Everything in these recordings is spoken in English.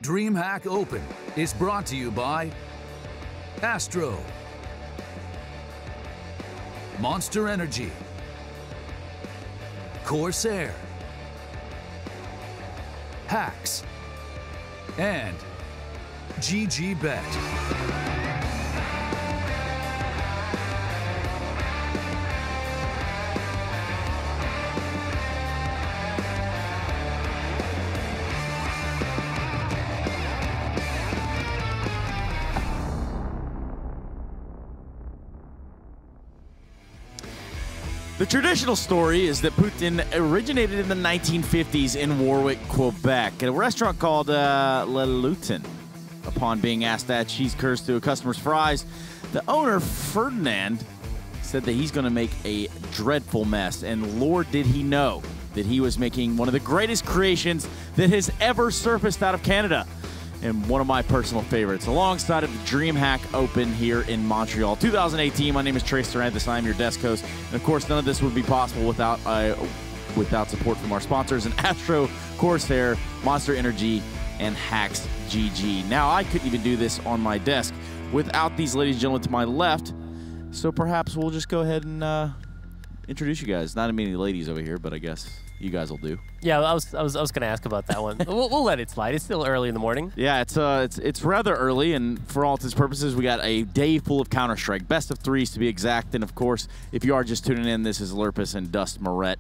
DreamHack Open is brought to you by Astro, Monster Energy, Corsair, Hacks, and GGBet. The traditional story is that Putin originated in the 1950s in Warwick, Quebec, at a restaurant called Le Lutin. Upon being asked that cheese curse to a customer's fries, the owner, Ferdinand, said that he's going to make a dreadful mess. And Lord, did he know that he was making one of the greatest creations that has ever surfaced out of Canada. And one of my personal favorites, alongside of the DreamHack Open here in Montreal 2018. My name is Trace Durantis. I'm your desk host. And of course, none of this would be possible without support from our sponsors, and Astro, Corsair, Monster Energy, and Hacks GG. Now, I couldn't even do this on my desk without these ladies and gentlemen to my left. So perhaps we'll just go ahead and introduce you guys. Not many ladies over here, but I guess you guys will do. Yeah, I was going to ask about that one. we'll let it slide. It's still early in the morning. Yeah, it's rather early, and for all intents and purposes, we got a day full of Counter-Strike, best of threes to be exact. And of course, if you are just tuning in, this is Lurpus and Dust Moret,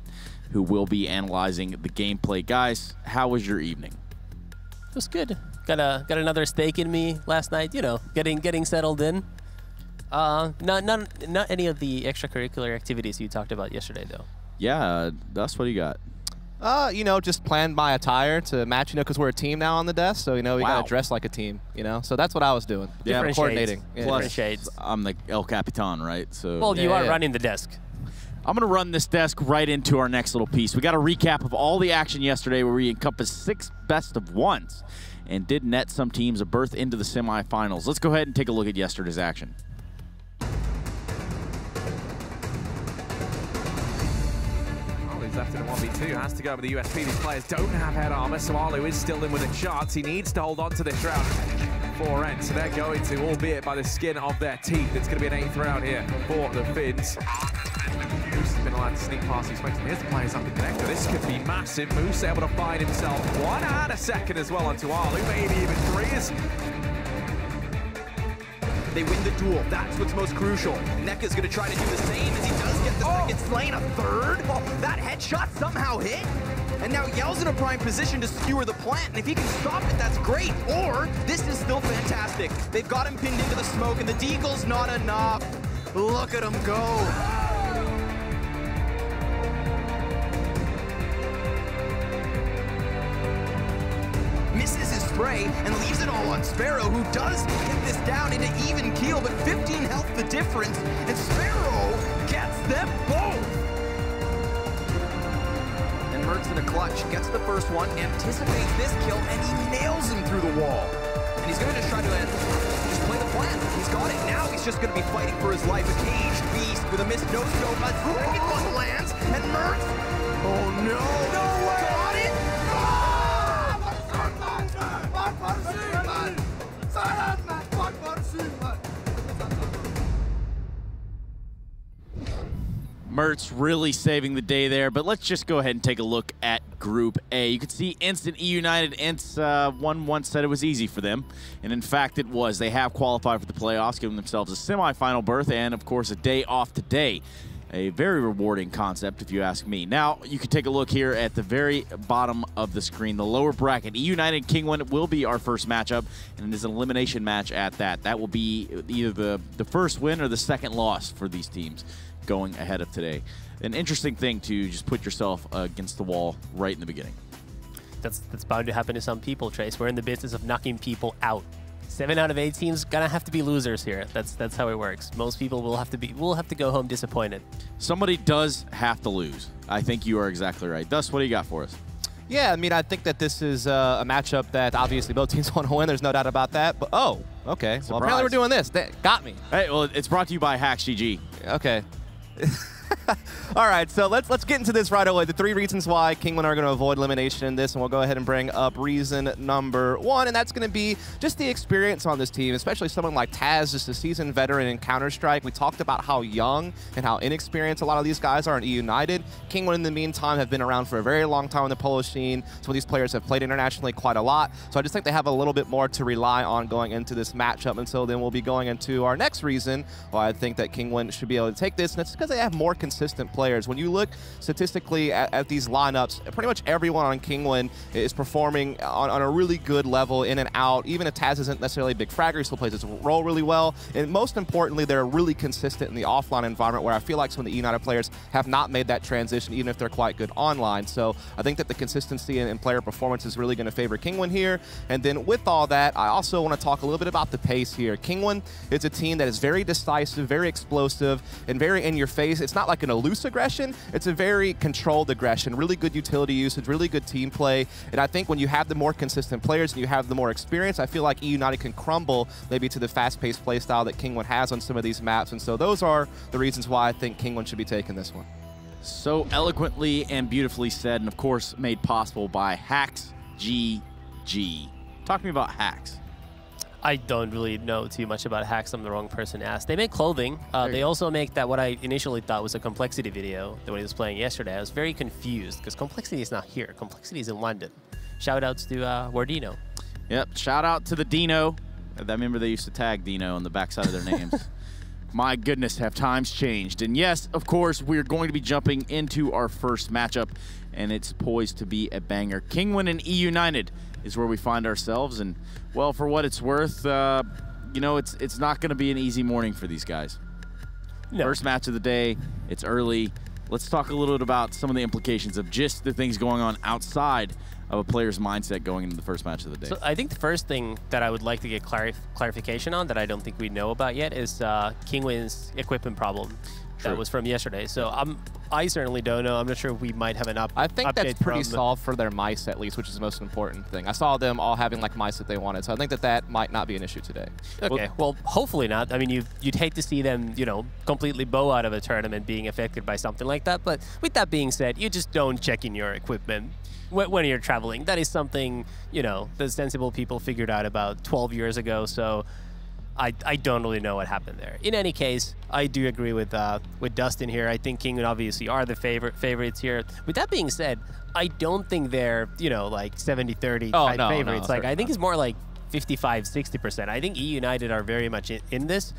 who will be analyzing the gameplay. Guys, how was your evening? It was good. Got another steak in me last night. You know, getting settled in. Not any of the extracurricular activities you talked about yesterday, though. Yeah, Dust, what do you got? You know, just planned my attire to match, you know, because we're a team now on the desk, so, you know, we got to dress like a team, you know? So that's what I was doing. Yeah, different coordinating. Shades. Yeah. Different shades. I'm the El Capitan, right? So well, you are running the desk. I'm going to run this desk right into our next little piece. We got a recap of all the action yesterday where we encompassed 6 best of ones and did net some teams a berth into the semifinals. Let's go ahead and take a look at yesterday's action. Left in a 1v2, has to go with the USP. These players don't have head armor, so Arlo is still in with a chance. He needs to hold on to this round for end, so they're going to, albeit by the skin of their teeth. It's going to be an 8th round here for the Finns. Moose has been allowed to sneak past these folks. Here's the players up the connector. This could be massive. Moose able to find himself 1 and a second as well onto Arlo, maybe even 3s. They win the duel. That's what's most crucial. NECA's gonna try to do the same as he does get the second slain, a third. Oh, that headshot somehow hit. And now Yell's in a prime position to skewer the plant. And if he can stop it, that's great. Or this is still fantastic. They've got him pinned into the smoke, and the deagle's not enough. Look at him go. Misses his spray and leaves it all on Sparrow, who does get this down into even keel, but 15 health the difference, and Sparrow gets them both. And Mertz in a clutch, gets the first one, anticipates this kill, and he nails him through the wall. And he's going to try to just play the plan. He's got it. Now he's just going to be fighting for his life. A caged beast with a missed no-scope. A second one lands, and Mertz, oh no, no way! Got it! Mertz really saving the day there, but let's just go ahead and take a look at Group A. You can see instant eUnited. One once said it was easy for them, and in fact it was. They have qualified for the playoffs, giving themselves a semifinal berth and, of course, a day off today. A very rewarding concept, if you ask me. Now, you can take a look here at the very bottom of the screen, the lower bracket. eUnited Kinguin will be our first matchup, and it is an elimination match at that. That will be either the first win or the second loss for these teams going ahead of today. An interesting thing to just put yourself against the wall right in the beginning. That's bound to happen to some people, Trace. We're in the business of knocking people out. 7 out of 8 teams gonna have to be losers here. That's how it works. Most people will have to go home disappointed. Somebody does have to lose. I think you are exactly right. Dust, what do you got for us? Yeah, I mean, I think that this is a matchup that obviously both teams want to win. There's no doubt about that. But oh, okay. Well, apparently we're doing this. That got me. Hey, well, it's brought to you by Hacks GG. Okay. All right, so let's get into this right away. The 3 reasons why Kinguin are going to avoid elimination in this, and we'll go ahead and bring up reason number 1, and that's going to be just the experience on this team, especially someone like Taz, just a seasoned veteran in Counter-Strike. We talked about how young and how inexperienced a lot of these guys are in eUnited. Kinguin, in the meantime, have been around for a very long time on the Polish scene. Some of these players have played internationally quite a lot, so I just think they have a little bit more to rely on going into this matchup. And so then we'll be going into our next reason why I think that Kinguin should be able to take this, and it's because they have more consistent players. When you look statistically at these lineups, pretty much everyone on Kinguin is performing on a really good level in and out. Even if Taz isn't necessarily a big fragger, he still plays his role really well. And most importantly, they're really consistent in the offline environment, where I feel like some of the eUnited players have not made that transition, even if they're quite good online. So I think that the consistency in player performance is really going to favor Kinguin here. And then with all that, I also want to talk a little bit about the pace here. Kinguin is a team that is very decisive, very explosive, and very in your face. It's not like an loose aggression, it's a very controlled aggression, really good utility usage, really good team play. And I think when you have the more consistent players and you have the more experience, I feel like eUnited can crumble maybe to the fast-paced play style that Kinguin has on some of these maps. And so those are the reasons why I think Kinguin should be taking this one. So eloquently and beautifully said, and of course made possible by Hacks GG. Talk to me about Hacks. I don't really know too much about Hacks. I'm the wrong person to ask. They make clothing. They also make that what I initially thought was a Complexity video that when he was playing yesterday. I was very confused because Complexity is not here. Complexity is in London. Shout outs to Wardino. Yep, shout out to the Dino. I remember they used to tag Dino on the backside of their names. My goodness, have times changed. And yes, of course, we're going to be jumping into our first matchup, and it's poised to be a banger. Kinguin and eUnited is where we find ourselves, and well, for what it's worth, you know, it's not going to be an easy morning for these guys. No. First match of the day, it's early. Let's talk a little bit about some of the implications of just the things going on outside of a player's mindset going into the first match of the day. So I think the first thing that I would like to get clarification on that I don't think we know about yet is Kinguin's equipment problem. That was from yesterday. So I certainly don't know. I'm not sure if we might have an update. I think that's pretty solved for their mice at least, which is the most important thing. I saw them all having like mice that they wanted, so I think that might not be an issue today. Okay, well, hopefully not. I mean, you'd hate to see them, you know, completely bow out of a tournament being affected by something like that. But with that being said, you just don't check in your equipment when you're traveling. That is something, you know, the sensible people figured out about 12 years ago. So I don't really know what happened there. In any case, I do agree with Dustin here. I think Kinguin obviously are the favorites here. With that being said, I don't think they're, you know, like 70-30 type favorites. Like I think it's more like 55-60%. I think eUnited are very much in this.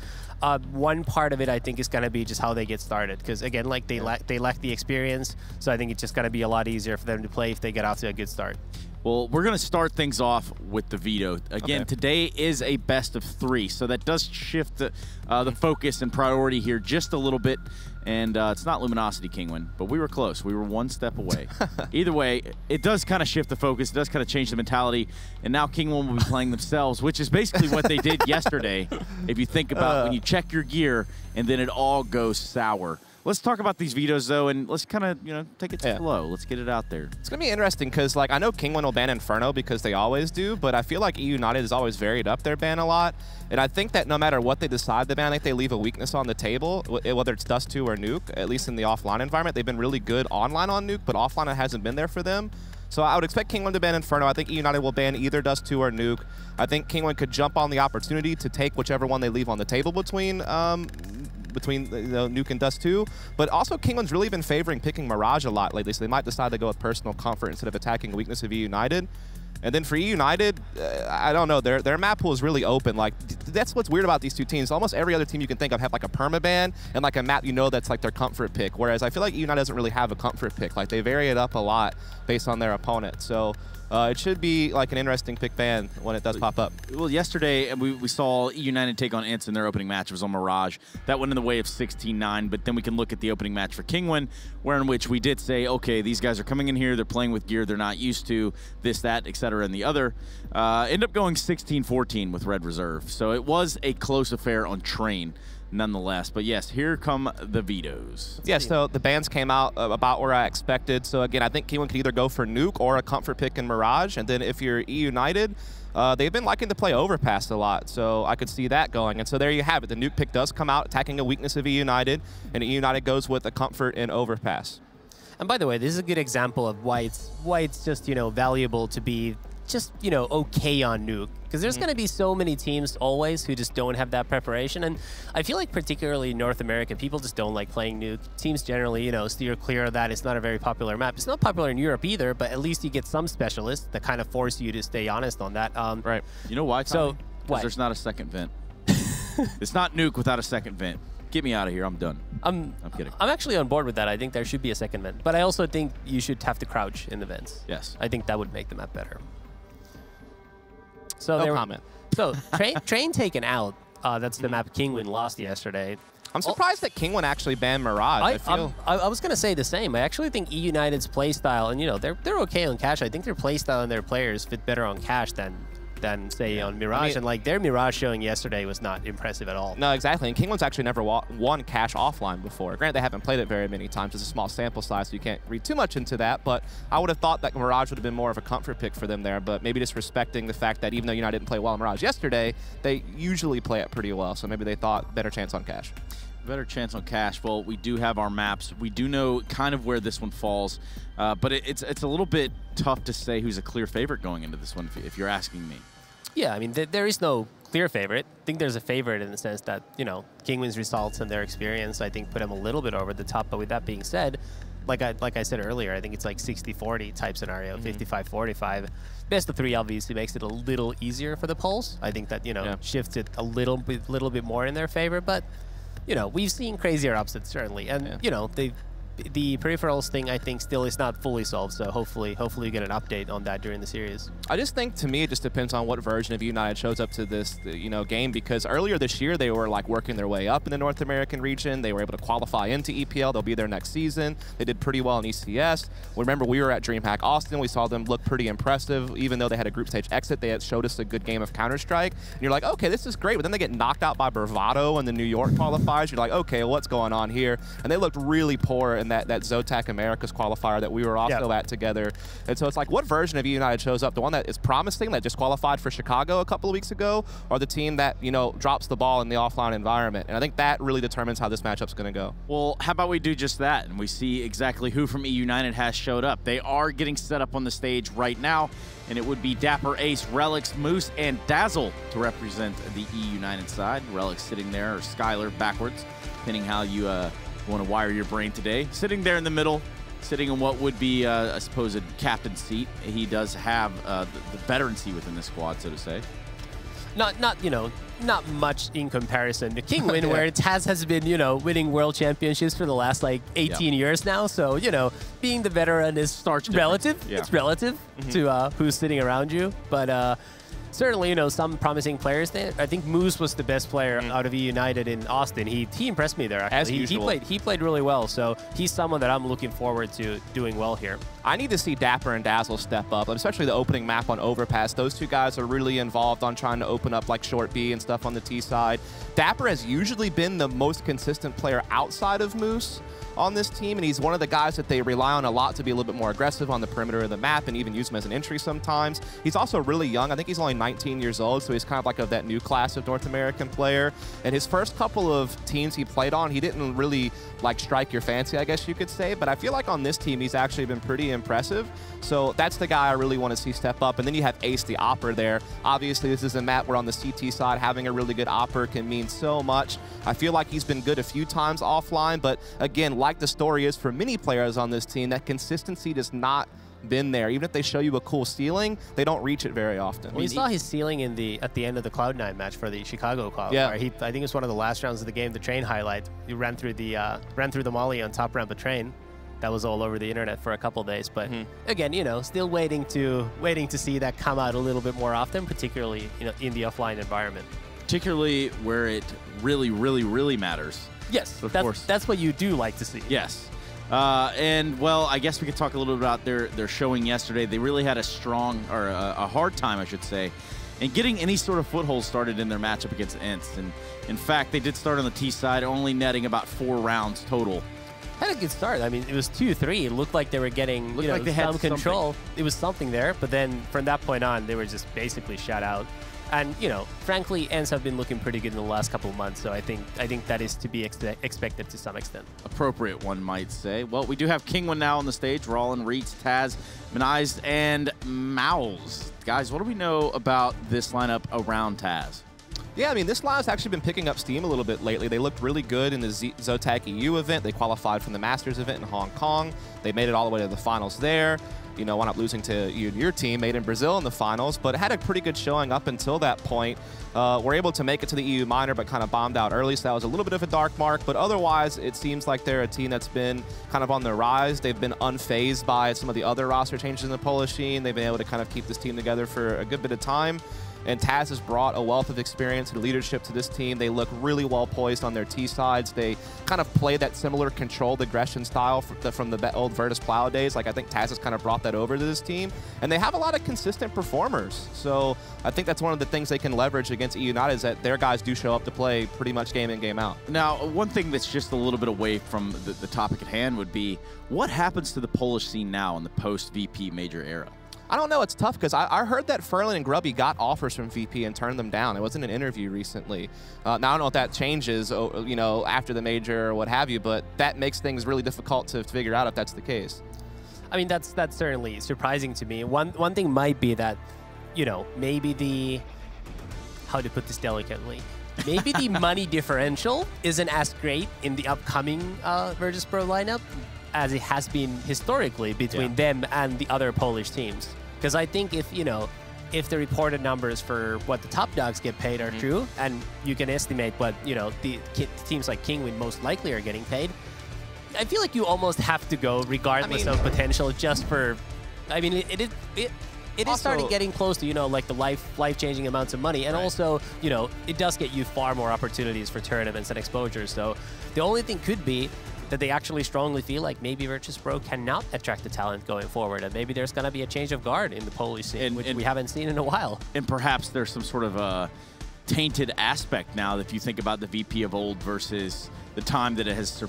One part of it, I think, is going to be just how they get started. Because again, like they lack the experience, so I think it's just going to be a lot easier for them to play if they get off to a good start. Well, we're going to start things off with the veto. Again, today is a best of 3, so that does shift the focus and priority here just a little bit. And it's not Luminosity Kinguin, but we were close. We were one step away. Either way, it does kind of shift the focus. It does kind of change the mentality. And now Kinguin will be playing themselves, which is basically what they did yesterday. If you think about when you check your gear and then it all goes sour. Let's talk about these vetoes, though, and let's kind of, you know, take it slow. Let's get it out there. It's going to be interesting because, like, I know Kinguin will ban Inferno because they always do, but I feel like eUnited has always varied up their ban a lot. And I think that no matter what they decide to ban, I think they leave a weakness on the table, whether it's Dust 2 or Nuke, at least in the offline environment. They've been really good online on Nuke, but offline it hasn't been there for them. So I would expect Kinguin to ban Inferno. I think eUnited will ban either Dust 2 or Nuke. I think Kinguin could jump on the opportunity to take whichever one they leave on the table between Nuke and Dust 2. But also Kinguin's really been favoring picking Mirage a lot lately, so they might decide to go with personal comfort instead of attacking the weakness of eUnited. And then for eUnited, I don't know, their map pool is really open. Like, that's what's weird about these two teams. Almost every other team you can think of have like a permaban and like a map you know that's like their comfort pick. Whereas I feel like eUnited doesn't really have a comfort pick. Like, they vary it up a lot based on their opponent. So it should be like an interesting pick ban when it does pop up. Well, yesterday we saw eUnited take on Ints in their opening match. It was on Mirage. That went in the way of 16-9, but then we can look at the opening match for Kinguin, where in which we did say, okay, these guys are coming in here, they're playing with gear they're not used to, this, that, etc., and the other. End up going 16-14 with Red Reserve. So it was a close affair on Train. nonetheless. But yes, here come the vetoes. Yeah, so the bans came out about where I expected. So again, I think Kinguin could either go for Nuke or a comfort pick in Mirage. And then if you're eUnited, they've been liking to play Overpass a lot, so I could see that going. And so there you have it. The Nuke pick does come out, attacking a weakness of eUnited, and eUnited goes with a comfort in Overpass. And by the way, this is a good example of why it's just, you know, valuable to be just, you know, okay on Nuke. Because there's going to be so many teams always who just don't have that preparation. And I feel like particularly in North America, people just don't like playing Nuke. Teams generally, you know, steer clear of that. It's not a very popular map. It's not popular in Europe either, but at least you get some specialists that kind of force you to stay honest on that. Right. You know why, Tommy? So, Because there's not a second vent. It's not Nuke without a second vent. Get me out of here. I'm done. I'm kidding. I'm actually on board with that. I think there should be a second vent. But I also think you should have to crouch in the vents. Yes. I think that would make the map better. So No comment. So train taken out. That's the map Kinguin lost yesterday. I'm surprised that Kinguin actually banned Mirage. I was going to say the same. I actually think eUnited's playstyle, and you know, they're okay on Cash. I think their playstyle and their players fit better on Cash than say on Mirage. I mean, and like their Mirage showing yesterday was not impressive at all. No, exactly. And Kinguin's actually never won Cash offline before. Granted, they haven't played it very many times. It's a small sample size, so you can't read too much into that. But I would have thought that Mirage would have been more of a comfort pick for them there. But maybe just respecting the fact that even though United didn't play well in Mirage yesterday, they usually play it pretty well. So maybe they thought better chance on Cash. Better chance on Cash. Well, we do have our maps. We do know kind of where this one falls, but it's a little bit tough to say who's a clear favorite going into this one, if you're asking me. Yeah, I mean, there is no clear favorite. I think there's a favorite in the sense that, you know, Kinguin's results and their experience, I think, put him a little bit over the top. But with that being said, like I said earlier, I think it's like 60-40 type scenario, 55-45. Best of 3 obviously makes it a little easier for the polls. I think that, you know, shifts it a little bit more in their favor. But, you know, we've seen crazier upsets, certainly. And, you know, the peripherals thing, I think, still is not fully solved. So hopefully you get an update on that during the series. I just think, to me, it just depends on what version of United shows up to this, you know, game. Because earlier this year, they were like working their way up in the North American region. They were able to qualify into EPL. They'll be there next season. They did pretty well in ECS. Remember, we were at DreamHack Austin. We saw them look pretty impressive. Even though they had a group stage exit, they had showed us a good game of Counter-Strike. And you're like, okay, this is great. But then they get knocked out by Bravado in the New York qualifiers. You're like, okay, what's going on here? And they looked really poor in that Zotac Americas qualifier that we were also at together. And so it's like, what version of United shows up? The one that is promising, that just qualified for Chicago a couple of weeks ago, or the team that, you know, drops the ball in the offline environment? And I think that really determines how this matchup's going to go. Well, how about we do just that, and we see exactly who from eUnited has showed up. They are getting set up on the stage right now, and it would be Dapper, Ace, Relics, Moose, and Dazzle to represent the eUnited side. Relics sitting there, or Skylar backwards, depending how you want to wire your brain today. Sitting there in the middle, sitting in what would be, I suppose, a captain seat. He does have the veterancy within the squad, so to say. Not much in comparison to Kinguin, where Taz has been, you know, winning world championships for the last like 18 years now. So, you know, being the veteran is relative. It's relative to who's sitting around you. But certainly, you know, some promising players there. I think Moose was the best player out of eUnited in Austin. He impressed me there, actually. As usual. He played really well, so he's someone that I'm looking forward to doing well here. I need to see Dapper and Dazzle step up, especially the opening map on Overpass. Those two guys are really involved on trying to open up like short B and stuff on the T side. Dapper has usually been the most consistent player outside of Moose on this team, and he's one of the guys that they rely on a lot to be a little bit more aggressive on the perimeter of the map and even use him as an entry sometimes. He's also really young. I think he's only 19 years old, so he's kind of like of that new class of North American player. And his first couple of teams he played on, he didn't really like strike your fancy, I guess you could say, but I feel like on this team he's actually been pretty impressive. So that's the guy I really want to see step up. And then you have Ace the Opper there. Obviously, this is a map where on the CT side, having a really good Opper can mean so much. I feel like he's been good a few times offline, but again, like the story is for many players on this team, that consistency does not been there. Even if they show you a cool ceiling, they don't reach it very often. Well, we saw his ceiling at the end of the Cloud9 match for the Chicago Cloud. Yeah, I think it's one of the last rounds of the game. The train highlight, he ran through the molly on top ramp of train. That was all over the internet for a couple days. But again, you know, still waiting to see that come out a little bit more often, particularly, you know, in the offline environment. Particularly where it really, really, really matters. Yes, that's what you do like to see. Yes. And, well, I guess we could talk a little bit about their showing yesterday. They really had a strong, or a hard time, I should say, and getting any sort of foothold started in their matchup against Ents. And in fact, they did start on the T side, only netting about 4 rounds total. Had a good start. I mean, it was 2-3. It looked like they were getting Looked like they had some control. something. It was something there, but then from that point on, they were just basically shut out. And, frankly, Ents have been looking pretty good in the last couple of months, so I think that is to be expected to some extent. Appropriate, one might say. Well, we do have Kinguin now on the stage. Rollin, Reitz, Taz, Manized, and Mowls. Guys, what do we know about this lineup around Taz? Yeah, I mean, this line's actually been picking up steam a little bit lately. They looked really good in the Zotac EU event. They qualified from the Masters event in Hong Kong. They made it all the way to the finals there. Wound up losing to your team, made in Brazil in the finals, but had a pretty good showing up until that point. Were able to make it to the EU minor, but kind of bombed out early, so that was a little bit of a dark mark. But otherwise, it seems like they're a team that's been kind of on the rise. They've been unfazed by some of the other roster changes in the Polish scene. They've been able to kind of keep this team together for a good bit of time. And Taz has brought a wealth of experience and leadership to this team. They look really well poised on their T sides. They kind of play that similar controlled aggression style from the old Virtus Plow days. Like, I think Taz has kind of brought that over to this team. And they have a lot of consistent performers. So I think that's one of the things they can leverage against eUnited is that their guys do show up to play pretty much game in, game out. Now, one thing that's just a little bit away from the topic at hand would be, what happens to the Polish scene now in the post-VP major era? I don't know. It's tough because I heard that Ferlin and Grubby got offers from VP and turned them down. It wasn't an interview recently. Now, I don't know if that changes, after the major or what have you, but that makes things really difficult to figure out if that's the case. I mean, that's certainly surprising to me. One thing might be that, maybe how to put this delicately, maybe the money differential isn't as great in the upcoming Virtus Pro lineup as it has been historically between them and the other Polish teams. Because I think if the reported numbers for what the top dogs get paid are true, and you can estimate what, the teams like Kinguin most likely are getting paid, I feel like you almost have to go regardless of potential just for, it is starting getting close to, like the life-changing amounts of money. And also, it does get you far more opportunities for tournaments and exposure. So the only thing could be that they actually strongly feel like maybe Virtus Pro cannot attract the talent going forward, and maybe there's going to be a change of guard in the Polish scene, which we haven't seen in a while. And perhaps there's some sort of a tainted aspect now if you think about the VP of old versus the time that it has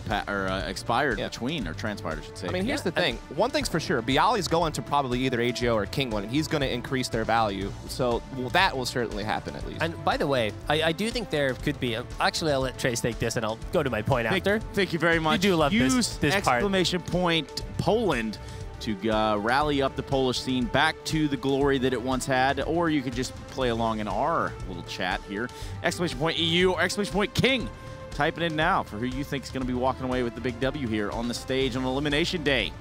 expired between, or transpired, I should say. I mean, here's the thing. One thing's for sure. Bialy's going to probably either AGO or Kinguin, and he's going to increase their value. So that will certainly happen at least. And by the way, I do think there could be... actually, I'll let Trace take this, and I'll go to my point after. Thank you very much. You do love Use this part. exclamation point Poland to rally up the Polish scene back to the glory that it once had, or you could just play along in our little chat here. Exclamation point EU or exclamation point King. Type it in now for who you think is going to be walking away with the big W here on the stage on Elimination Day.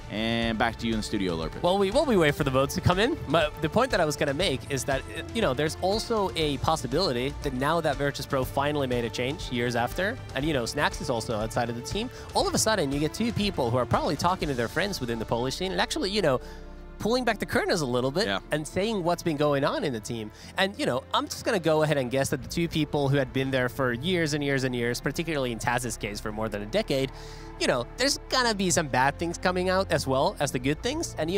And back to you in the studio, Lurpin. Well, while we wait for the votes to come in, the point that I was going to make is that, there's also a possibility that now that Virtus Pro finally made a change years after, and, Snacks is also outside of the team, all of a sudden you get two people who are probably talking to their friends within the Polish scene and actually, pulling back the curtains a little bit and saying what's been going on in the team. And, I'm just going to go ahead and guess that the two people who had been there for years and years and years, particularly in Taz's case for more than a decade, there's going to be some bad things coming out as well as the good things. And,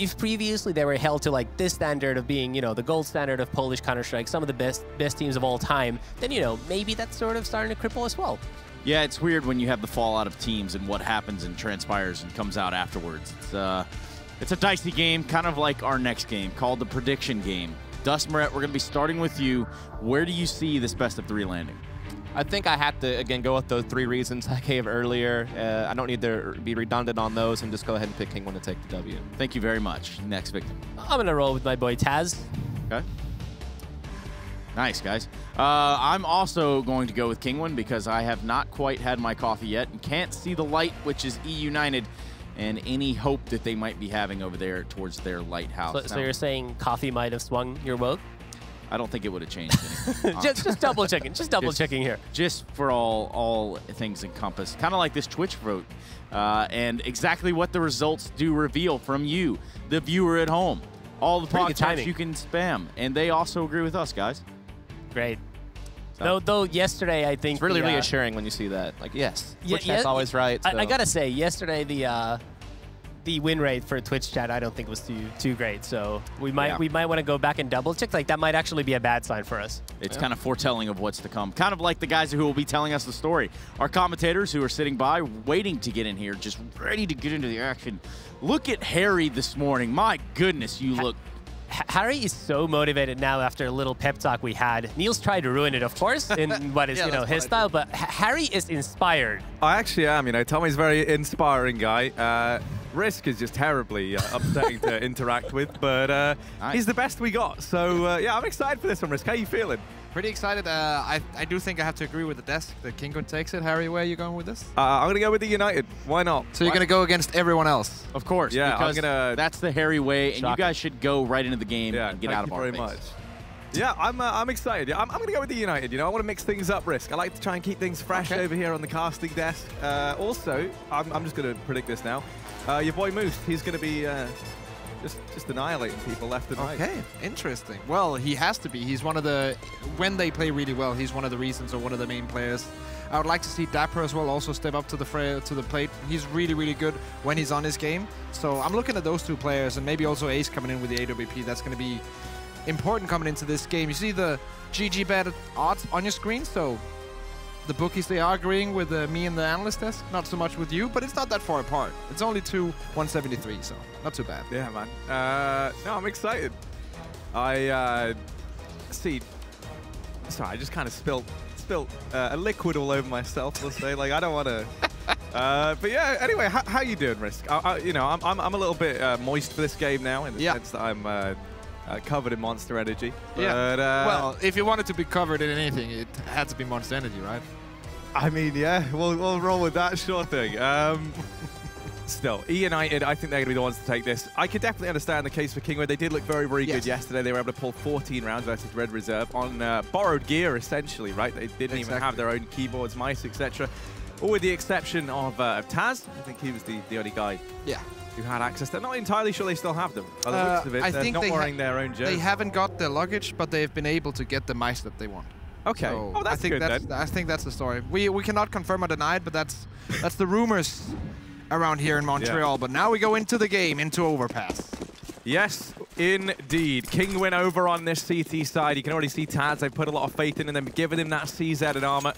if previously they were held to like this standard of being, the gold standard of Polish Counter-Strike, some of the best teams of all time, then, maybe that's sort of starting to cripple as well. Yeah, it's weird when you have the fallout of teams and what happens and transpires and comes out afterwards. It's a dicey game, kind of like our next game, called the prediction game. Dust Moret, we're going to be starting with you. Where do you see this best of 3 landing? I think I have to, again, go with those 3 reasons I gave earlier. I don't need to be redundant on those and just go ahead and pick Kinguin to take the W. Thank you very much. Next victim. I'm going to roll with my boy Taz. Okay. Nice, guys. I'm also going to go with Kinguin because I have not quite had my coffee yet and can't see the light, which is eUnited, and any hope that they might be having over there towards their lighthouse. So you're saying coffee might have swung your vote? I don't think it would have changed anything. just double checking. Just double checking here. Just for all things encompassed. Kind of like this Twitch vote. And exactly what the results do reveal from you, the viewer at home. All the podcasts you can spam. And they also agree with us, guys. Great. So. Though yesterday, I think... It's really reassuring when you see that. Like, yes, Twitch Hack's always right. So. I got to say, yesterday, the win rate for Twitch chat I don't think was too great. So we might want to go back and double check. Like that might actually be a bad sign for us. It's kind of foretelling of what's to come. Kind of like the guys who will be telling us the story. Our commentators who are sitting by, waiting to get in here, just ready to get into the action. Look at Harry this morning. My goodness, you look... Harry is so motivated now after a little pep talk we had. Niels tried to ruin it, of course, in what is his style, but Harry is inspired. I actually am. You know, Tommy's a very inspiring guy. Risk is just terribly upsetting to interact with, but he's the best we got. So yeah, I'm excited for this one, Risk. How are you feeling? Pretty excited. I do think I have to agree with the desk that Kinguin takes it. Harry, where are you going with this? I'm going to go with the United. Why not? So you're going to go against everyone else? Of course. Yeah, because that's the Harry way, and you guys should go right into the game and get out of our face. Thank you very much. Yeah, I'm excited. I'm going to go with the United. You know, I want to mix things up, Risk. I like to try and keep things fresh over here on the casting desk. Also, I'm just going to predict this now. Your boy Moose, he's going to be just annihilating people left and right. Okay, interesting. Well, he has to be. He's one of the, when they play really well, he's one of the reasons or one of the main players. I would like to see Dapper as well also step up to the plate. He's really, really good when he's on his game. So I'm looking at those two players, and maybe also Ace coming in with the AWP. That's going to be important coming into this game. You see the GG bet odds on your screen, so the bookies, they are agreeing with me and the analyst desk, not so much with you, but it's not that far apart. It's only 173, so not too bad. Yeah, man. No, I'm excited. I see. Sorry, I just kind of spilled a liquid all over myself. Let's say, like, I don't want to. But yeah. Anyway, how you doing, Risk? You know, I'm a little bit moist for this game now, in the sense that I'm covered in Monster Energy. But, well, if you wanted to be covered in anything, it had to be Monster Energy, right? I mean, yeah, we'll roll with that, sure thing. Still, eUnited, I think they're going to be the ones to take this. I could definitely understand the case for Kinguin. They did look very, very good yesterday. They were able to pull 14 rounds versus Red Reserve on borrowed gear, essentially, right? They didn't even have their own keyboards, mice, etc. All with the exception of Taz. I think he was the only guy who had access. They're not entirely sure they still have them. By the looks of it, they're not wearing their own jersey. They haven't got the luggage, but they've been able to get the mice that they want. Okay. So oh, that's good then. I think that's the story. We cannot confirm or deny it, but that's the rumors around here in Montreal. But now we go into the game, into Overpass. Yes, indeed. Kinguin over on this CT side. You can already see Taz. They've put a lot of faith in him, giving him that CZ and armor.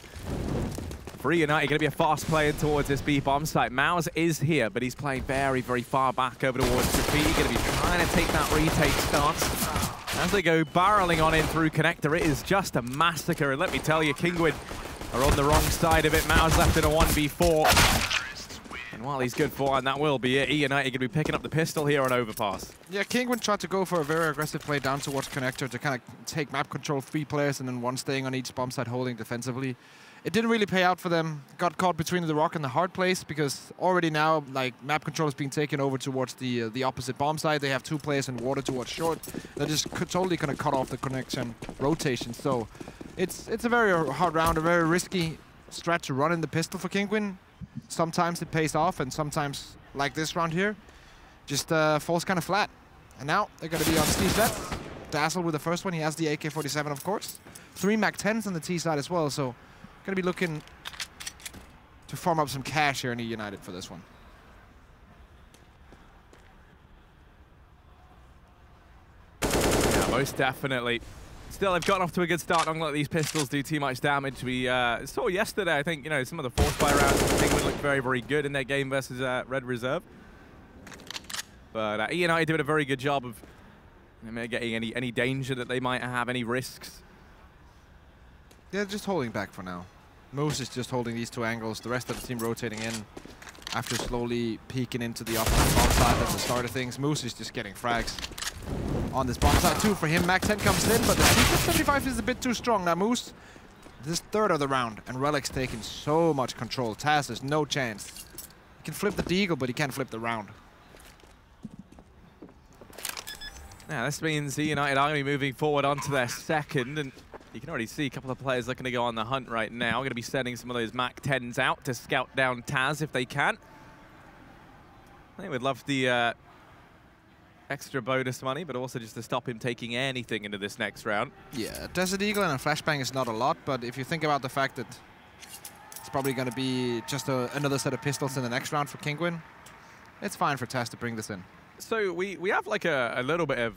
For eUnited, going to be a fast player towards this B bomb site. Mouse is here, but he's playing very, very far back over towards Graffiti. Going to be trying to take that retake stance. As they go barreling on in through Connector, it is just a massacre. And let me tell you, Kinguin are on the wrong side of it. Mouse left in a 1v4. And while he's good for, and that will be it, eUnited going to be picking up the pistol here on Overpass. Yeah, Kinguin tried to go for a very aggressive play down towards Connector to kind of take map control, 3 players, and then 1 staying on each bomb site holding defensively. It didn't really pay out for them. Got caught between the rock and the hard place because already now, like, map control is being taken over towards the opposite bomb side. They have 2 players in water towards short. They're just totally going to cut off the connection rotation. So it's a very hard round, a very risky strat to run in the pistol for Kinguin. Sometimes it pays off, and sometimes, like this round here, just falls kind of flat. And now they're going to be on Steve's set. Dazzle with the first one. He has the AK-47, of course. 3 MAC-10s on the T side as well, so going to be looking to farm up some cash here in eUnited for this one. Yeah, most definitely. Still, they've gotten off to a good start. Don't let these pistols do too much damage. We saw yesterday, I think, you know, some of the force fire rounds Kinguin looked very, very good in their game versus Red Reserve. But eUnited doing a very good job of getting any danger that they might have, any risks. They're just holding back for now. Moose is just holding these 2 angles. The rest of the team rotating in after slowly peeking into the opposite bomb side at the start of things. Moose is just getting frags on this bomb side too. For him, MAC-10 comes in, but the T-75 is a bit too strong. Now Moose, this 3rd of the round, and Relic's taking so much control. Taz has no chance. He can flip the deagle, but he can't flip the round. Now this means eUnited are going to be moving forward onto their 2nd, and you can already see a couple of players looking to go on the hunt right now. Going to be sending some of those MAC-10s out to scout down Taz if they can. I think we'd love the extra bonus money, but also just to stop him taking anything into this next round. Yeah, Desert Eagle and a flashbang is not a lot, but if you think about the fact that it's probably going to be just another set of pistols in the next round for Kinguin, it's fine for Taz to bring this in. So we have like a little bit of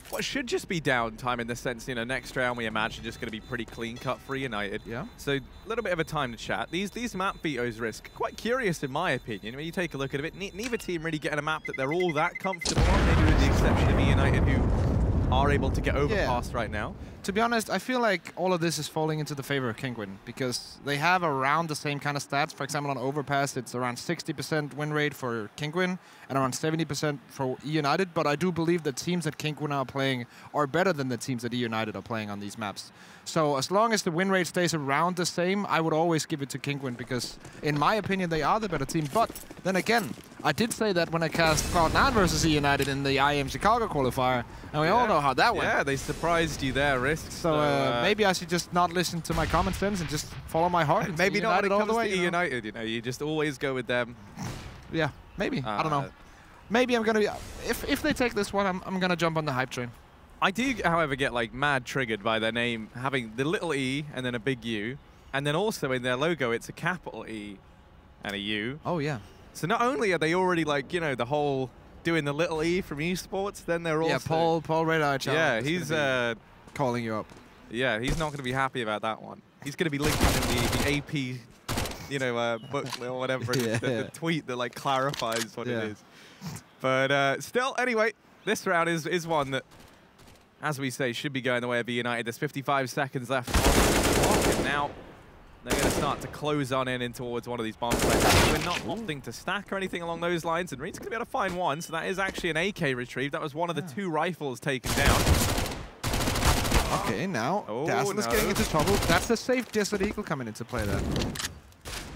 what should just be downtime in the sense, you know, next round we imagine just going to be pretty clean cut for eUnited. Yeah. So a little bit of a time to chat. These map vetoes risk quite curious in my opinion. When you take a look at it, neither team really getting a map that they're all that comfortable on, maybe with the exception of eUnited, who are able to get Overpass right now. To be honest, I feel like all of this is falling into the favor of Kinguin because they have around the same kind of stats. For example, on Overpass, it's around 60% win rate for Kinguin and around 70% for eUnited. But I do believe the teams that Kinguin are playing are better than the teams that eUnited are playing on these maps. So as long as the win rate stays around the same, I would always give it to Kinguin because, in my opinion, they are the better team. But then again, I did say that when I cast Cloud9 versus eUnited in the IM Chicago qualifier, and we all know how that went. Yeah, they surprised you there, Risk. So maybe I should just not listen to my common sense and just follow my heart. And maybe not when it comes all the way, to eUnited, you know, you just always go with them. Yeah, maybe. I don't know. Maybe I'm gonna be. If they take this one, I'm gonna jump on the hype train. I do, however, get like mad triggered by their name having the little E and then a big U, and then also in their logo it's a capital E and a U. Oh yeah. So not only are they already like, you know, the whole doing the little E from esports, then they're also Paul Radar challenge. Yeah, he's calling you up. Yeah, he's not going to be happy about that one. He's going to be linking in the AP, you know, book or whatever it is, the tweet that like clarifies what it is. But still, anyway, this round is one that, as we say, should be going the way of eUnited. There's 55 seconds left on the clock, and now they're going to start to close on in towards one of these bomb sites. We're not opting to stack or anything along those lines, and Reed's going to be able to find one, so that is actually an AK retrieved. That was one of the 2 rifles taken down. Okay, now Dazzler's getting into trouble. That's the safe Desert Eagle coming into play there.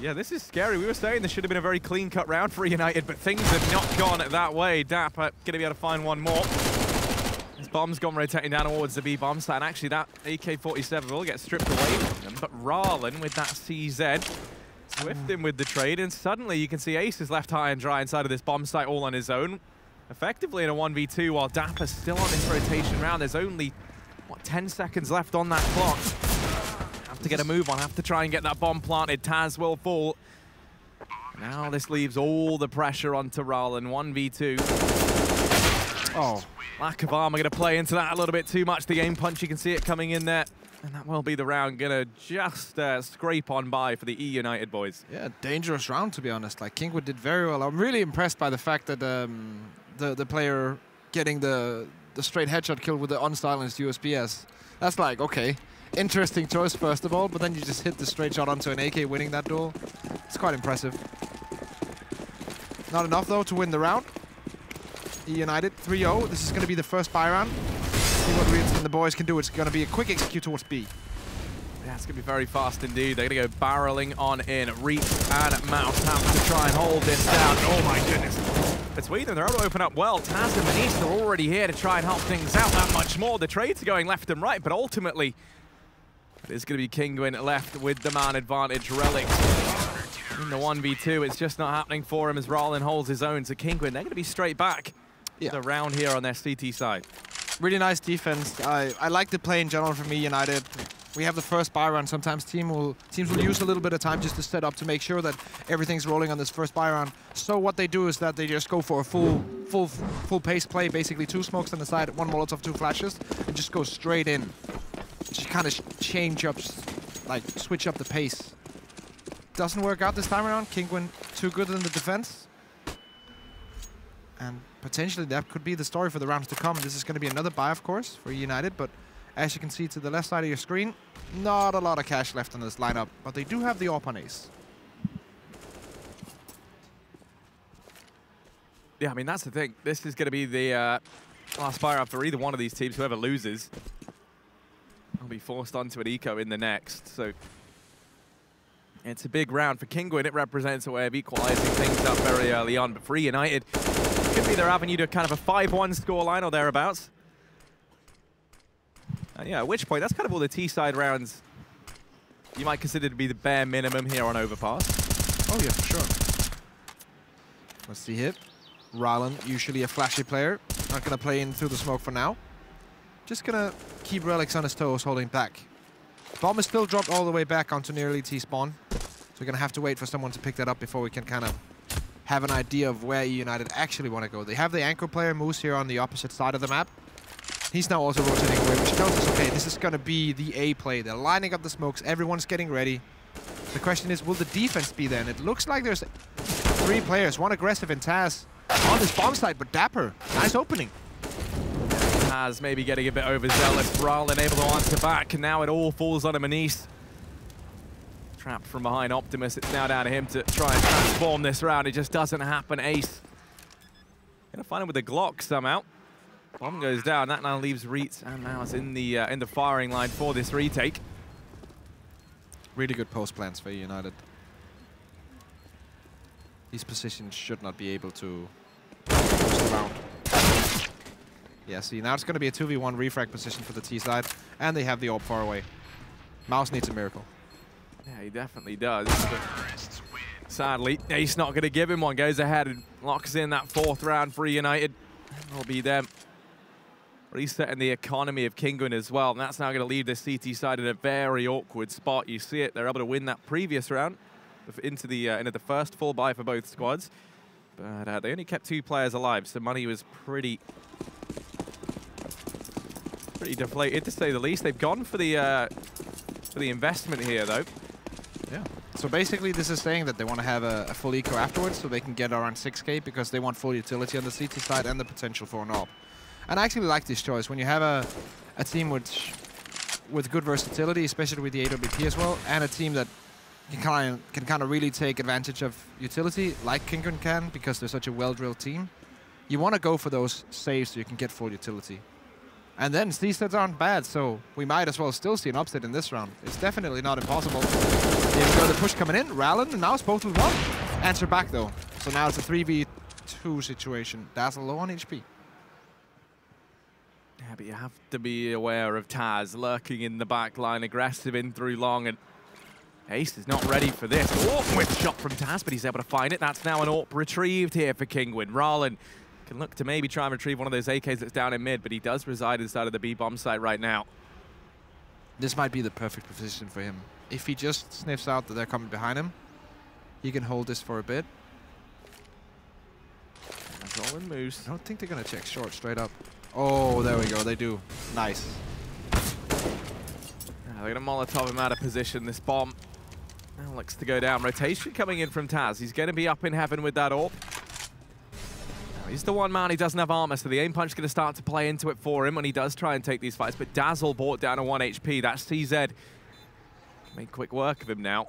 Yeah, this is scary. We were saying this should have been a very clean-cut round for eUnited, but things have not gone that way. Dapper going to be able to find one more. His bomb's gone rotating down towards the B bomb site, and actually that AK-47 will get stripped away from them. But Rarlan with that CZ swift in with the trade, and suddenly you can see Ace is left high and dry inside of this bomb site all on his own. Effectively in a 1v2 while Dapper's still on this rotation round. There's only, what, 10 seconds left on that clock. Have to get a move on, have to try and get that bomb planted. Taz will fall. Now this leaves all the pressure onto Rarlan, 1v2. Oh. Lack of armor going to play into that a little bit too much. The aim punch, you can see it coming in there. And that will be the round going to just scrape on by for the eUnited boys. Yeah, dangerous round, to be honest. Like, Kinguin did very well. I'm really impressed by the fact that the player getting the straight headshot kill with the unsilenced USPS. That's like, okay, interesting choice, first of all, but then you just hit the straight shot onto an AK winning that duel. It's quite impressive. Not enough, though, to win the round. eUnited 3-0. This is going to be the first buy round. See what Reeds and the boys can do. It's going to be a quick execute towards B. Yeah, it's going to be very fast indeed. They're going to go barreling on in. Reeds and Mouse have to try and hold this down. Oh my goodness. Between them, they're able to open up well. Taz and Manise are already here to try and help things out that much more. The trades are going left and right, but ultimately, it's going to be Kinguin left with the man advantage. Relic in the 1v2. It's just not happening for him as Rarlan holds his own. So Kinguin, they're going to be straight back. Yeah. The round here on their CT side. Really nice defense. I like the play in general from eUnited. We have the first buy round. Sometimes teams will use a little bit of time just to set up to make sure that everything's rolling on this first buy round. So what they do is that they just go for a full pace play, basically 2 smokes on the side, 1 Molotov, 2 flashes, and just go straight in. Just kind of change up, like switch up the pace. Doesn't work out this time around. Kinguin too good in the defense. And potentially that could be the story for the rounds to come. This is going to be another buy, of course, for eUnited, but as you can see to the left side of your screen, not a lot of cash left on this lineup, but they do have the AWP on Ace. Yeah, I mean, that's the thing. This is going to be the last buy round for either one of these teams. Whoever loses will be forced onto an eco in the next. So it's a big round for Kinguin. It represents a way of equalizing things up very early on, but for eUnited, it could be their avenue to kind of a 5-1 scoreline or thereabouts. And yeah, at which point, that's kind of all the T-side rounds you might consider to be the bare minimum here on Overpass. Oh yeah, for sure. Let's see here. Rarlan, usually a flashy player. Not going to play in through the smoke for now. Just going to keep Relics on his toes, holding back. Bomb is still dropped all the way back onto nearly T-spawn. So we're going to have to wait for someone to pick that up before we can kind of have an idea of where eUnited actually want to go. They have the anchor player Moose here on the opposite side of the map. He's now also rotating away, which tells us, okay, this is going to be the A play. They're lining up the smokes. Everyone's getting ready. The question is, will the defense be there? And it looks like there's 3 players, one aggressive in Taz on this bomb site, but Dapper, nice opening. Taz maybe getting a bit overzealous. Rallen able to answer back, and now it all falls on Manise. Trapped from behind Optimus, it's now down to him to try and transform this round. It just doesn't happen. Ace gonna find him with a Glock somehow. Bomb goes down. That now leaves Reitz and Mouse in the firing line for this retake. Really good post plans for eUnited. These positions should not be able to post around. Yeah, see, now it's going to be a 2v1 refrag position for the T side, and they have the AWP far away. Mouse needs a miracle. Yeah, he definitely does. But sadly, Ace not going to give him one. Goes ahead and locks in that 4th round for eUnited. Will be them resetting the economy of Kinguin as well. And that's now going to leave the CT side in a very awkward spot. You see it, they're able to win that previous round into the first full buy for both squads. But they only kept 2 players alive, so money was pretty deflated, to say the least. They've gone for the investment here, though. Yeah. So basically, this is saying that they want to have a full eco afterwards, so they can get around 6k, because they want full utility on the CT side and the potential for an AWP. And I actually like this choice. When you have a team with good versatility, especially with the AWP as well, and a team that can kind of really take advantage of utility, like Kinguin can, because they're such a well-drilled team, you want to go for those saves so you can get full utility. And then these sets aren't bad, so we might as well still see an upset in this round. It's definitely not impossible. Here we go, the push coming in. Rallen, and now it's both with 1. Answer back, though. So now it's a 3v2 situation. Dazzle low on HP. Yeah, but you have to be aware of Taz lurking in the back line, aggressive in through long, and Ace is not ready for this. Oh, whip shot from Taz, but he's able to find it. That's now an AWP retrieved here for Kinguin. Rallen can look to maybe try and retrieve one of those AKs that's down in mid, but he does reside inside of the B-bomb site right now. This might be the perfect position for him. If he just sniffs out that they're coming behind him, he can hold this for a bit. Rallen moves. I don't think they're going to check short straight up. Oh, there we go. They do. Nice. They're going to Molotov him out of position. This bomb now looks to go down. Rotation coming in from Taz. He's going to be up in heaven with that AWP. He's the one man, he doesn't have armor, so the aim punch is going to start to play into it for him when he does try and take these fights. But Dazzle brought down to 1 HP. That's CZ. Make quick work of him now.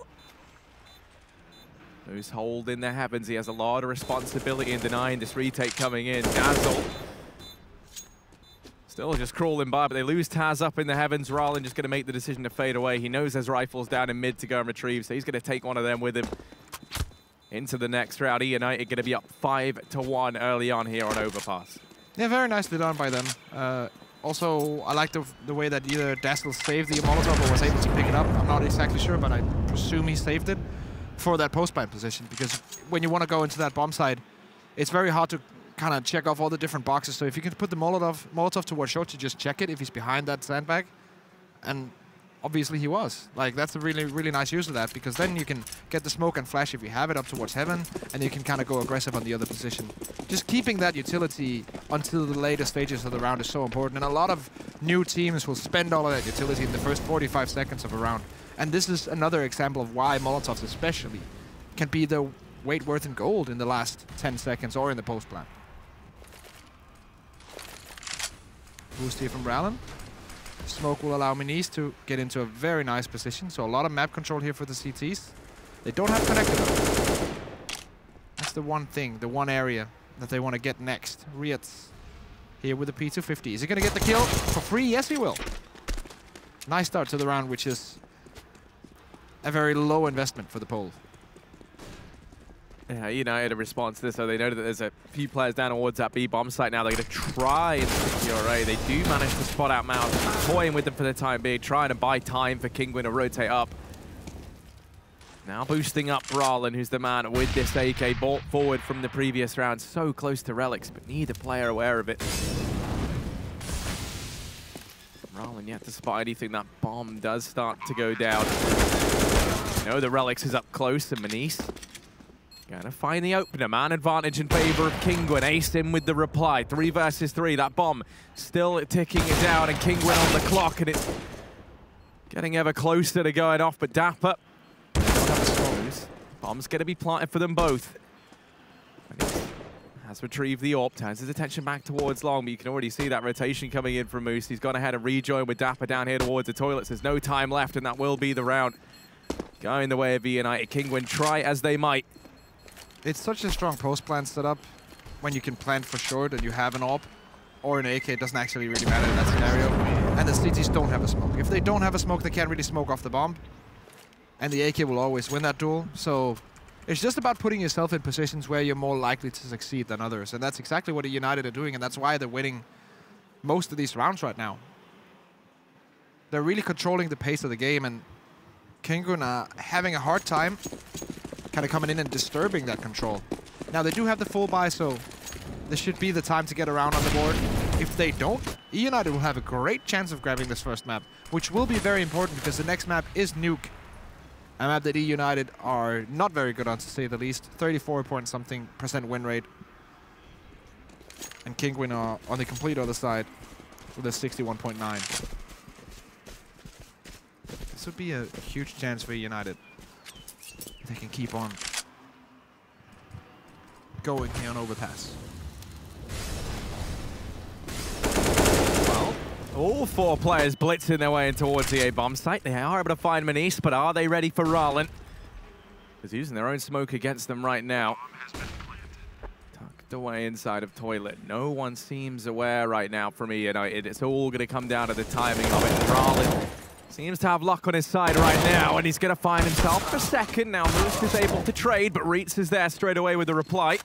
Who's holding the heavens. He has a lot of responsibility in denying this retake coming in. Dazzle still just crawling by, but they lose Taz up in the heavens. Rallen just going to make the decision to fade away. He knows there's rifles down in mid to go and retrieve, so he's going to take one of them with him into the next round. eUnited going to be up 5-1 early on here on Overpass. Yeah, very nicely done by them. Also, I like the way that either Dazzle saved the Molotov or was able to pick it up. I'm not exactly sure, but I presume he saved it for that post-plant position, because when you want to go into that bomb site, it's very hard to kind of check off all the different boxes. So if you can put the Molotov towards short, you just check it if he's behind that sandbag. And obviously he was. Like, that's a really, really nice use of that, because then you can get the smoke and flash if you have it up towards heaven, and you can kind of go aggressive on the other position. Just keeping that utility until the later stages of the round is so important, and a lot of new teams will spend all of that utility in the first 45 seconds of a round. And this is another example of why Molotovs especially can be the weight worth in gold in the last 10 seconds or in the post plan. Boost here from Rallen. Smoke will allow Manise to get into a very nice position, so a lot of map control here for the CTs. They don't have connector though. That's the one thing, the one area that they want to get next. Rietz here with the P250. Is he going to get the kill for free? Yes, he will. Nice start to the round, which is a very low investment for the Pole. Yeah, eUnited a response to this, so they know that there's a few players down towards that B-bomb site now. They're going to try and secure A. They do manage to spot out Mouse, toying with them for the time being, trying to buy time for Kinguin to rotate up. Now boosting up Rallen, who's the man with this AK, brought forward from the previous round. So close to Relics, but neither player aware of it. Rallen yet to spot anything. That bomb does start to go down. You know, the Relics is up close, and Manise Gonna find the opener. Man advantage in favor of Kinguin. Ace in with the reply. 3 versus 3. That bomb still ticking it down, and Kinguin on the clock, and it's getting ever closer to going off. But Dapper bomb's gonna be planted for them both. Has retrieved the AWP, turns his attention back towards Long, but you can already see that rotation coming in from Moose. He's gone ahead and rejoined with Dapper down here towards the toilets. There's no time left, and that will be the round. Going the way of eUnited. Kinguin try as they might. It's such a strong post-plant setup when you can plant for short and you have an AWP or an AK. It doesn't actually really matter in that scenario. And the CTs don't have a smoke. If they don't have a smoke, they can't really smoke off the bomb. And the AK will always win that duel. So it's just about putting yourself in positions where you're more likely to succeed than others. And that's exactly what eUnited are doing, and that's why they're winning most of these rounds right now. They're really controlling the pace of the game, and Kinguin are having a hard time kind of coming in and disturbing that control. Now, they do have the full buy, so this should be the time to get around on the board. If they don't, eUnited will have a great chance of grabbing this first map, which will be very important because the next map is Nuke. A map that eUnited are not very good on, to say the least. 34% win rate. And Kinguin are on the complete other side with a 61.9. This would be a huge chance for eUnited. They can keep on going here on Overpass. Well, all 4 players blitzing their way in towards the A bomb site. They are able to find Manish, but are they ready for Rallen? Because using their own smoke against them right now. Tucked away inside of toilet. No one seems aware right now from eUnited. It's all going to come down to the timing of it. Rallen seems to have luck on his side right now, and he's going to find himself a second. Now Moose is able to trade, but Reitz is there straight away with the reply.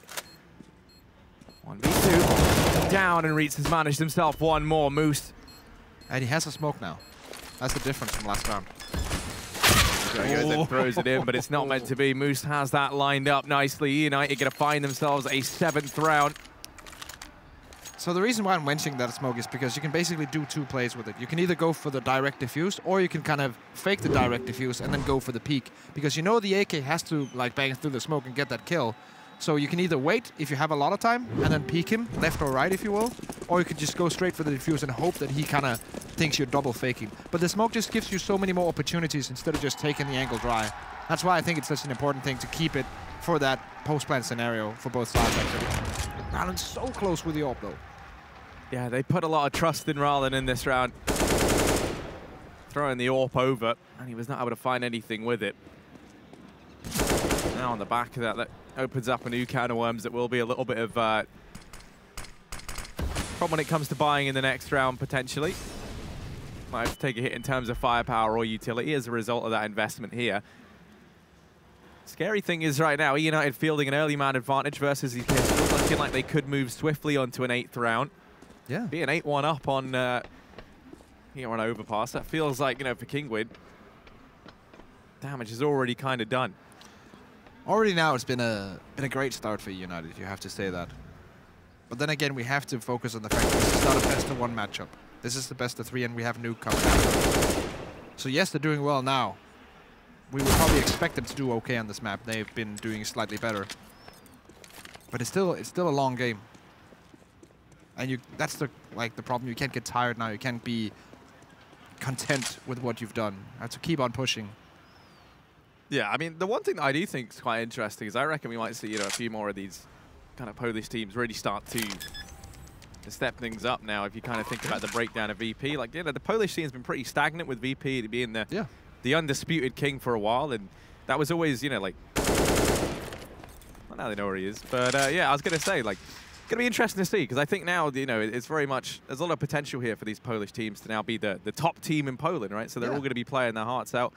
1v2. Down, and Reitz has managed himself one more. Moose. And he has a smoke now. That's the difference from last round. He goes and throws it in, but it's not meant to be. Moose has that lined up nicely. eUnited going to find themselves a 7th round. So the reason why I'm mentioning that smoke is because you can basically do 2 plays with it. You can either go for the direct diffuse, or you can kind of fake the direct diffuse and then go for the peek. Because you know the AK has to like bang through the smoke and get that kill. So you can either wait if you have a lot of time and then peek him, left or right if you will, or you can just go straight for the diffuse and hope that he kind of thinks you're double faking. But the smoke just gives you so many more opportunities instead of just taking the angle dry. That's why I think it's such an important thing to keep it for that post-plant scenario for both sides actually. Rallen's so close with the AWP though. Yeah, they put a lot of trust in Rallen in this round. Throwing the AWP over, and he was not able to find anything with it. Now on the back of that, that opens up a new can of worms that will be a little bit of problem when it comes to buying in the next round, potentially. Might have to take a hit in terms of firepower or utility as a result of that investment here. Scary thing is right now, eUnited fielding an early man advantage versus these players, looking like they could move swiftly onto an 8th round. Yeah. Be an 8-1 up on here on Overpass. That feels like, you know, for Kinguin, damage is already kind of done. Already now it's been a great start for eUnited, you have to say that. But then again, we have to focus on the fact that this is not a best-of-1 matchup. This is the best-of-3, and we have Nuke coming out. So yes, they're doing well now. We would probably expect them to do okay on this map. They've been doing slightly better. But it's still a long game. And that's the problem. You can't get tired now. You can't be content with what you've done. You have to keep on pushing. Yeah, I mean, the one thing that I do think is quite interesting is I reckon we might see, you know, a few more of these kind of Polish teams really start to step things up now. If you kind of think about the breakdown of VP, like, you know, the Polish team's been pretty stagnant with VP being the undisputed king for a while, and that was always, you know, like, well, now they know where he is. But yeah, I was going to say, like, it's going to be interesting to see, because I think now, you know, it's very much, there's a lot of potential here for these Polish teams to now be the top team in Poland, right? So they're all going to be playing their hearts out.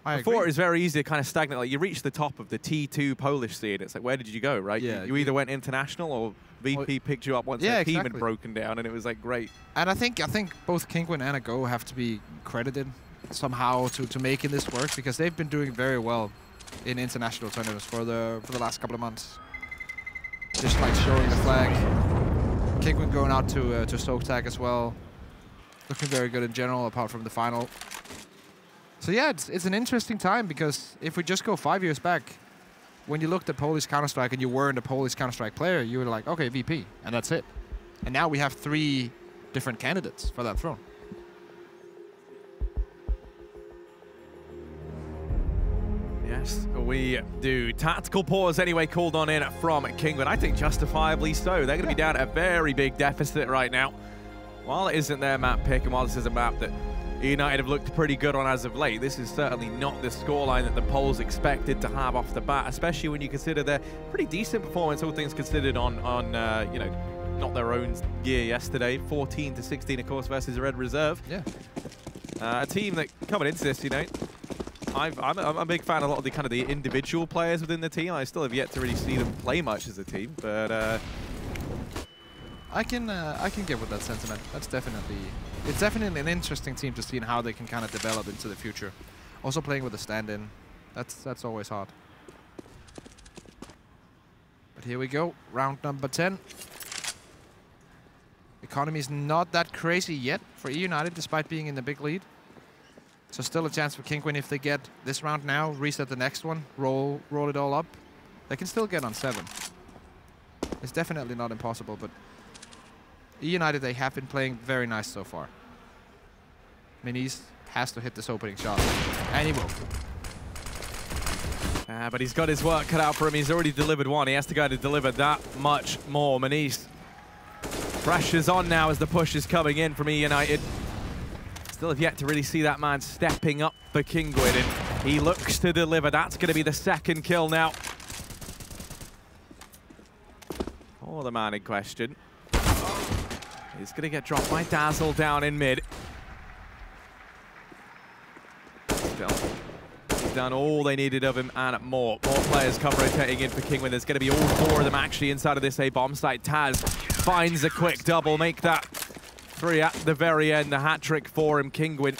Before, it was very easy to kind of stagnate. Like, you reach the top of the T2 Polish scene. It's like, where did you go, right? Yeah, you either went international or VP picked you up once the team had broken down, and it was, like, great. And I think both Kinguin and Go have to be credited somehow to making this work, because they've been doing very well in international tournaments for the last couple of months. Just, like, showing the flag. Kinguin going out to Soak Tag as well. Looking very good in general, apart from the final. So yeah, it's an interesting time, because if we just go 5 years back, when you looked at Polish Counter-Strike and you weren't a Polish Counter-Strike player, you were like, okay, VP, and that's it. And now we have 3 different candidates for that throne. Yes, we do. Tactical pause anyway called on in from Kinguin. I think justifiably so. They're going to be down at a very big deficit right now. While it isn't their map pick, and while this is a map that eUnited have looked pretty good on as of late, this is certainly not the scoreline that the Poles expected to have off the bat, especially when you consider their pretty decent performance, all things considered, on you know, not their own gear yesterday. 14-16, of course, versus Red Reserve. Yeah. A team that, coming into this, you know, I'm a big fan of a lot of the individual players within the team. I still have yet to really see them play much as a team, but I can get with that sentiment. It's definitely an interesting team to see and how they can kind of develop into the future. Also playing with a stand-in, that's always hard. But here we go, round number 10. Economy's not that crazy yet for eUnited, despite being in the big lead. So still a chance for Kinguin if they get this round now, reset the next one, roll it all up. They can still get on 7. It's definitely not impossible, but eUnited, they have been playing very nice so far. Minis has to hit this opening shot, and he will. But he's got his work cut out for him. He's already delivered one. He has to go to deliver that much more. Manise, pressure's on now as the push is coming in from eUnited. Still have yet to really see that man stepping up for Kinguin, and he looks to deliver. That's going to be the 2nd kill now. Oh, the man in question. He's going to get dropped by Dazzle down in mid. Still, he's done all they needed of him and more. More players come rotating in for Kinguin. There's going to be all 4 of them actually inside of this A bomb site. Taz finds a quick double, make that 3 at the very end. The hat trick for him. Kinguin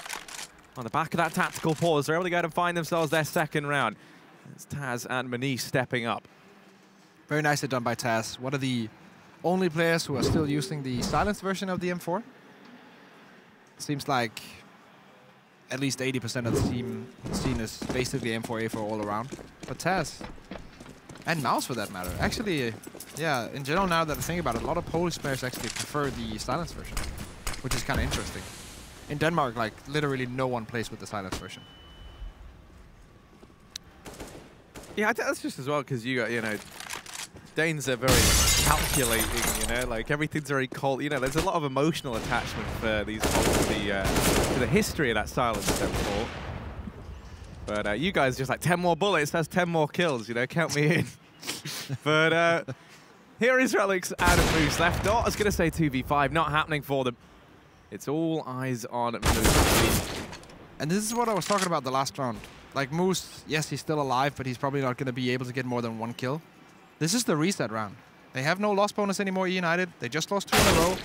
on the back of that tactical pause, they're able to go and find themselves their 2nd round. It's Taz and Manise stepping up. Very nicely done by Taz. One of the only players who are still using the silenced version of the M4. Seems like at least 80% of the team scene is basically M4A4 all around. But Taz, and Mouse for that matter, actually, yeah, in general, now that I think about it, a lot of Polish players actually prefer the silenced version, which is kind of interesting. In Denmark, like, literally no one plays with the silenced version. Yeah, I think that's just as well because you got, you know, Danes are very calculating, you know, like everything's very cold. You know, there's a lot of emotional attachment for these Poles to the history of that silenced M4. But you guys just like 10 more bullets, that's 10 more kills, you know, count me in. But here is Relics and Moose left. I was going to say 2v5, not happening for them. It's all eyes on Moose. And this is what I was talking about the last round. Like Moose, yes, he's still alive, but he's probably not going to be able to get more than 1 kill. This is the reset round. They have no loss bonus anymore, eUnited. They just lost 2 in a row.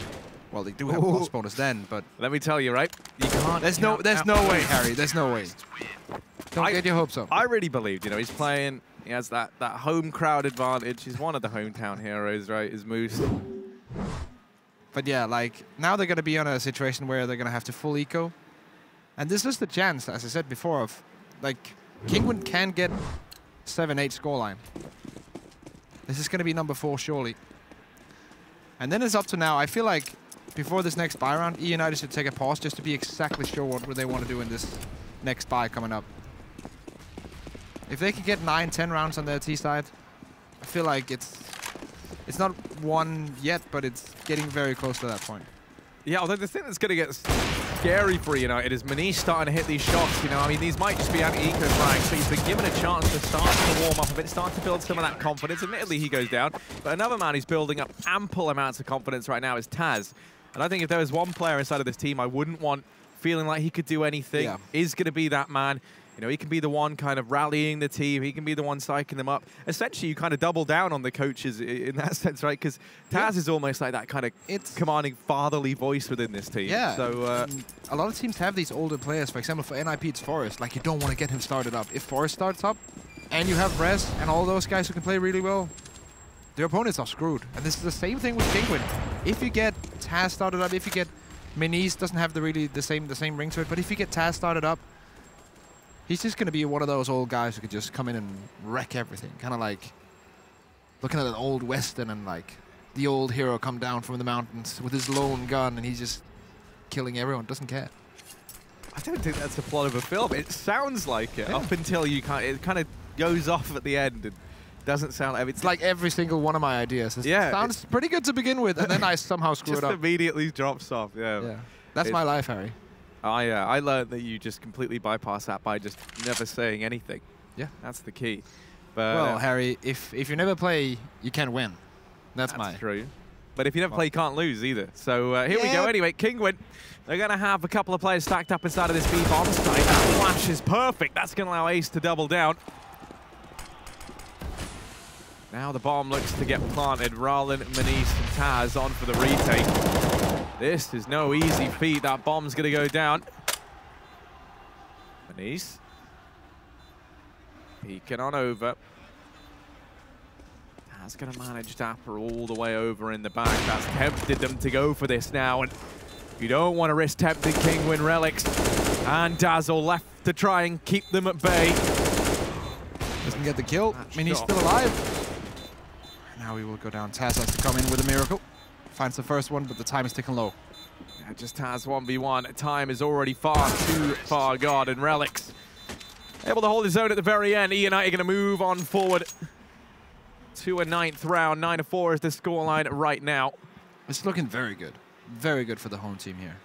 Well, they do have a loss bonus then, but... Let me tell you, right? You can't... There's no way, Harry. There's no way. Don't get your hopes up. I really believed, you know, he's playing... He has that home crowd advantage. He's one of the hometown heroes, right, is Moose. But yeah, like, now they're going to be on a situation where they're going to have to full eco. And this is the chance, as I said before, of, like, Kinguin can get 7-8 scoreline. This is going to be number 4, surely. And then it's up to now. I feel like before this next buy round, eUnited should take a pause just to be exactly sure what they want to do in this next buy coming up. If they can get 9-10 rounds on their T side, I feel like it's not won yet, but it's getting very close to that point. Yeah, although the thing that's going to get scary for United is Manise starting to hit these shots. You know, I mean, these might just be anti-eco frags, but he's been given a chance to start to warm up a bit, start to build some of that confidence. Admittedly, he goes down, but another man who's building up ample amounts of confidence right now is Taz. And I think if there was one player inside of this team I wouldn't want feeling like he could do anything, is going to be that man. You know, he can be the one kind of rallying the team. He can be the one psyching them up. Essentially, you kind of double down on the coaches in that sense, right? Because Taz is almost like that kind of commanding fatherly voice within this team. Yeah. So a lot of teams have these older players. For example, for NIP, it's Forrest. Like, you don't want to get him started up. If Forrest starts up, and you have Rez and all those guys who can play really well, their opponents are screwed. And this is the same thing with Kinguin. If you get Taz started up, if you get Manise, doesn't have the same ring to it, but if you get Taz started up, He's just going to be one of those old guys who could just come in and wreck everything. Kind of like looking at an old Western and like the old hero come down from the mountains with his lone gun and he's just killing everyone, doesn't care. I don't think that's the plot of a film. It sounds like it up until you can't. It kind of goes off at the end and doesn't sound like it's like every single one of my ideas. It sounds pretty good to begin with, and then I somehow screw it up. Just immediately drops off. Yeah. That's my life, Harry. I learned that you just completely bypass that by just never saying anything. Yeah, that's the key. But well, Harry, if you never play, you can't win. That's true. But if you never play, you can't lose either. So here we go. Anyway, Kinguin, they're going to have a couple of players stacked up inside of this B bomb site. That flash is perfect. That's going to allow Ace to double down. Now the bomb looks to get planted. Rallen, Manise, and Taz on for the retake. This is no easy feat. That bomb's going to go down. Manise. Peeking on over. Taz going to manage Dapper all the way over in the back. That's tempted them to go for this now. And you don't want to risk tempting Kinguin Relics. And Dazzle left to try and keep them at bay. Doesn't get the kill. I mean, he's still alive. Now he will go down. Taz has to come in with a miracle. Finds the first one, but the time is ticking low. Yeah, just Taz 1v1. Time is already far too far gone, and Relics able to hold his own at the very end. eUnited going to move on forward to a 9th round. 9-4 is the scoreline right now. It's looking very good. Very good for the home team here.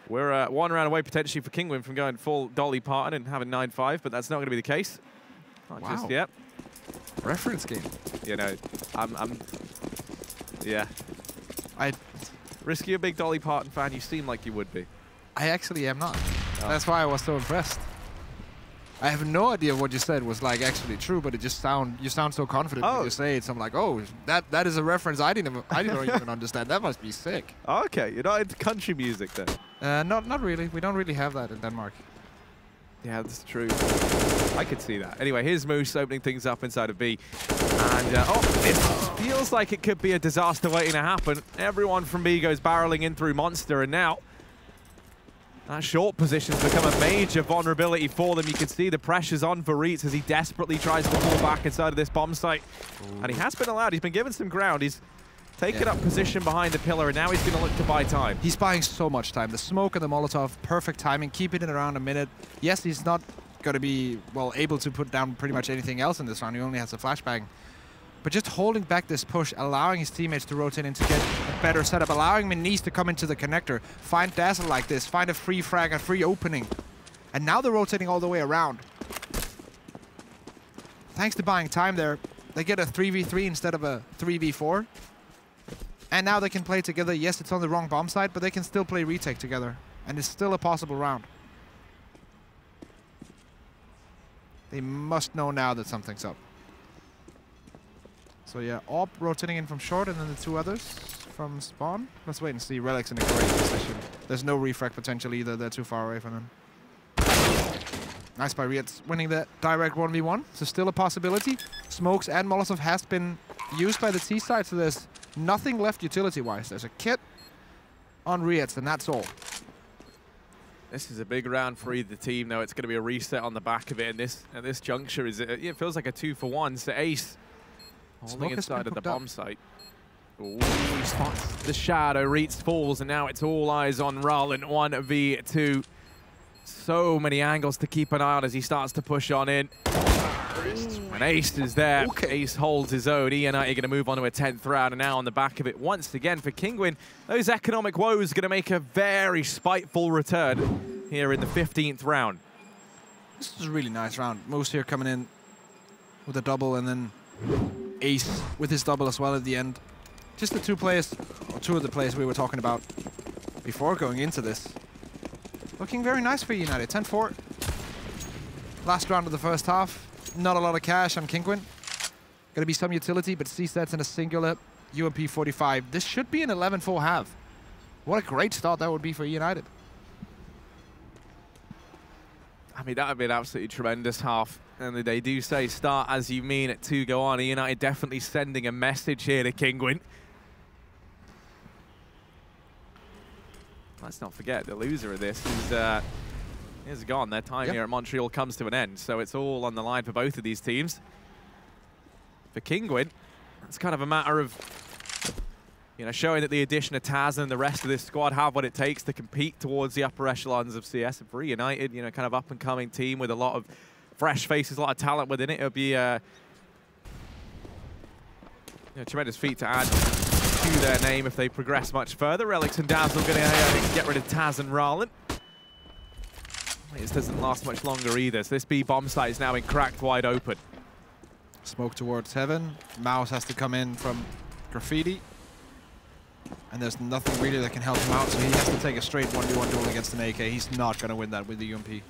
We're 1 round away potentially for Kinguin from going full Dolly Parton and having 9-5, but that's not going to be the case. Not just yet. Reference game. You know, Risky, a big Dolly Parton fan. You seem like you would be. I actually am not. Oh. That's why I was so impressed. I have no idea what you said was like actually true, but it just you sound so confident when you say it. So I'm like, oh, that is a reference I didn't even understand. That must be sick. Okay, you're not into country music then? Not really. We don't really have that in Denmark. Yeah, that's true. I could see that. Anyway, here's Moose opening things up inside of B. And, this feels like it could be a disaster waiting to happen. Everyone from B goes barreling in through Monster, and now that short position's become a major vulnerability for them. You can see the pressure's on for Reitz as he desperately tries to fall back inside of this bomb site. Ooh. And he has been allowed. He's been given some ground. He's taken up position behind the pillar, and now he's going to look to buy time. He's buying so much time. The smoke and the Molotov, perfect timing. Keep it in around a minute. Yes, he's not going to be, well, able to put down pretty much anything else in this round. He only has a flashbang. But just holding back this push, allowing his teammates to rotate in to get a better setup, allowing Manise to come into the connector, find Dazzle like this, find a free frag, a free opening. And now they're rotating all the way around. Thanks to buying time there, they get a 3v3 instead of a 3v4. And now they can play together. Yes, it's on the wrong bomb side, but they can still play retake together. And it's still a possible round. They must know now that something's up. So yeah, Orb rotating in from short, and then the two others from spawn. Let's wait and see. Relic's in a great position. There's no refrag potential either. They're too far away from them. Nice by Rietz winning the direct 1v1. So still a possibility. Smokes and Molotov has been used by the T side, so there's nothing left utility-wise. There's a kit on Rietz, and that's all. This is a big round for either team, though. It's going to be a reset on the back of it, and at this juncture, it feels like a 2-for-1. So Ace holding inside of the bomb site. Ooh, he spots the shadow. Reitz falls, and now it's all eyes on Rallen 1v2. So many angles to keep an eye on as he starts to push on in. And Ace is there. Okay. Ace holds his own. eUnited are going to move on to a 10th round, and now on the back of it once again for Kinguin. Those economic woes are going to make a very spiteful return here in the 15th round. This is a really nice round. Moose here coming in with a double, and then Ace with his double as well at the end. Just the two of the players we were talking about before going into this. Looking very nice for eUnited. 10-4. Last round of the first half. Not a lot of cash on Kinguin. Gonna be some utility, but C-sets in a singular UMP 45. This should be an 11-4 half. What a great start that would be for eUnited. I mean, that would be an absolutely tremendous half. And they do say start as you mean it to go on. eUnited definitely sending a message here to Kinguin. Let's not forget the loser of this is is gone. Their time here at Montreal comes to an end, so it's all on the line for both of these teams. For Kinguin, it's kind of a matter of, you know, showing that the addition of Taz and the rest of this squad have what it takes to compete towards the upper echelons of CS. And for eUnited, you know, kind of up-and-coming team with a lot of fresh faces, a lot of talent within it. It'll be a tremendous feat to add to their name if they progress much further. Relics and Dazzle going to get rid of Taz and Rallen. This doesn't last much longer either, so this B bomb site is now been cracked wide open. Smoke towards heaven. Mouse has to come in from Graffiti. And there's nothing really that can help him out, so he has to take a straight 1v1 duel against an AK. He's not going to win that with the UMP.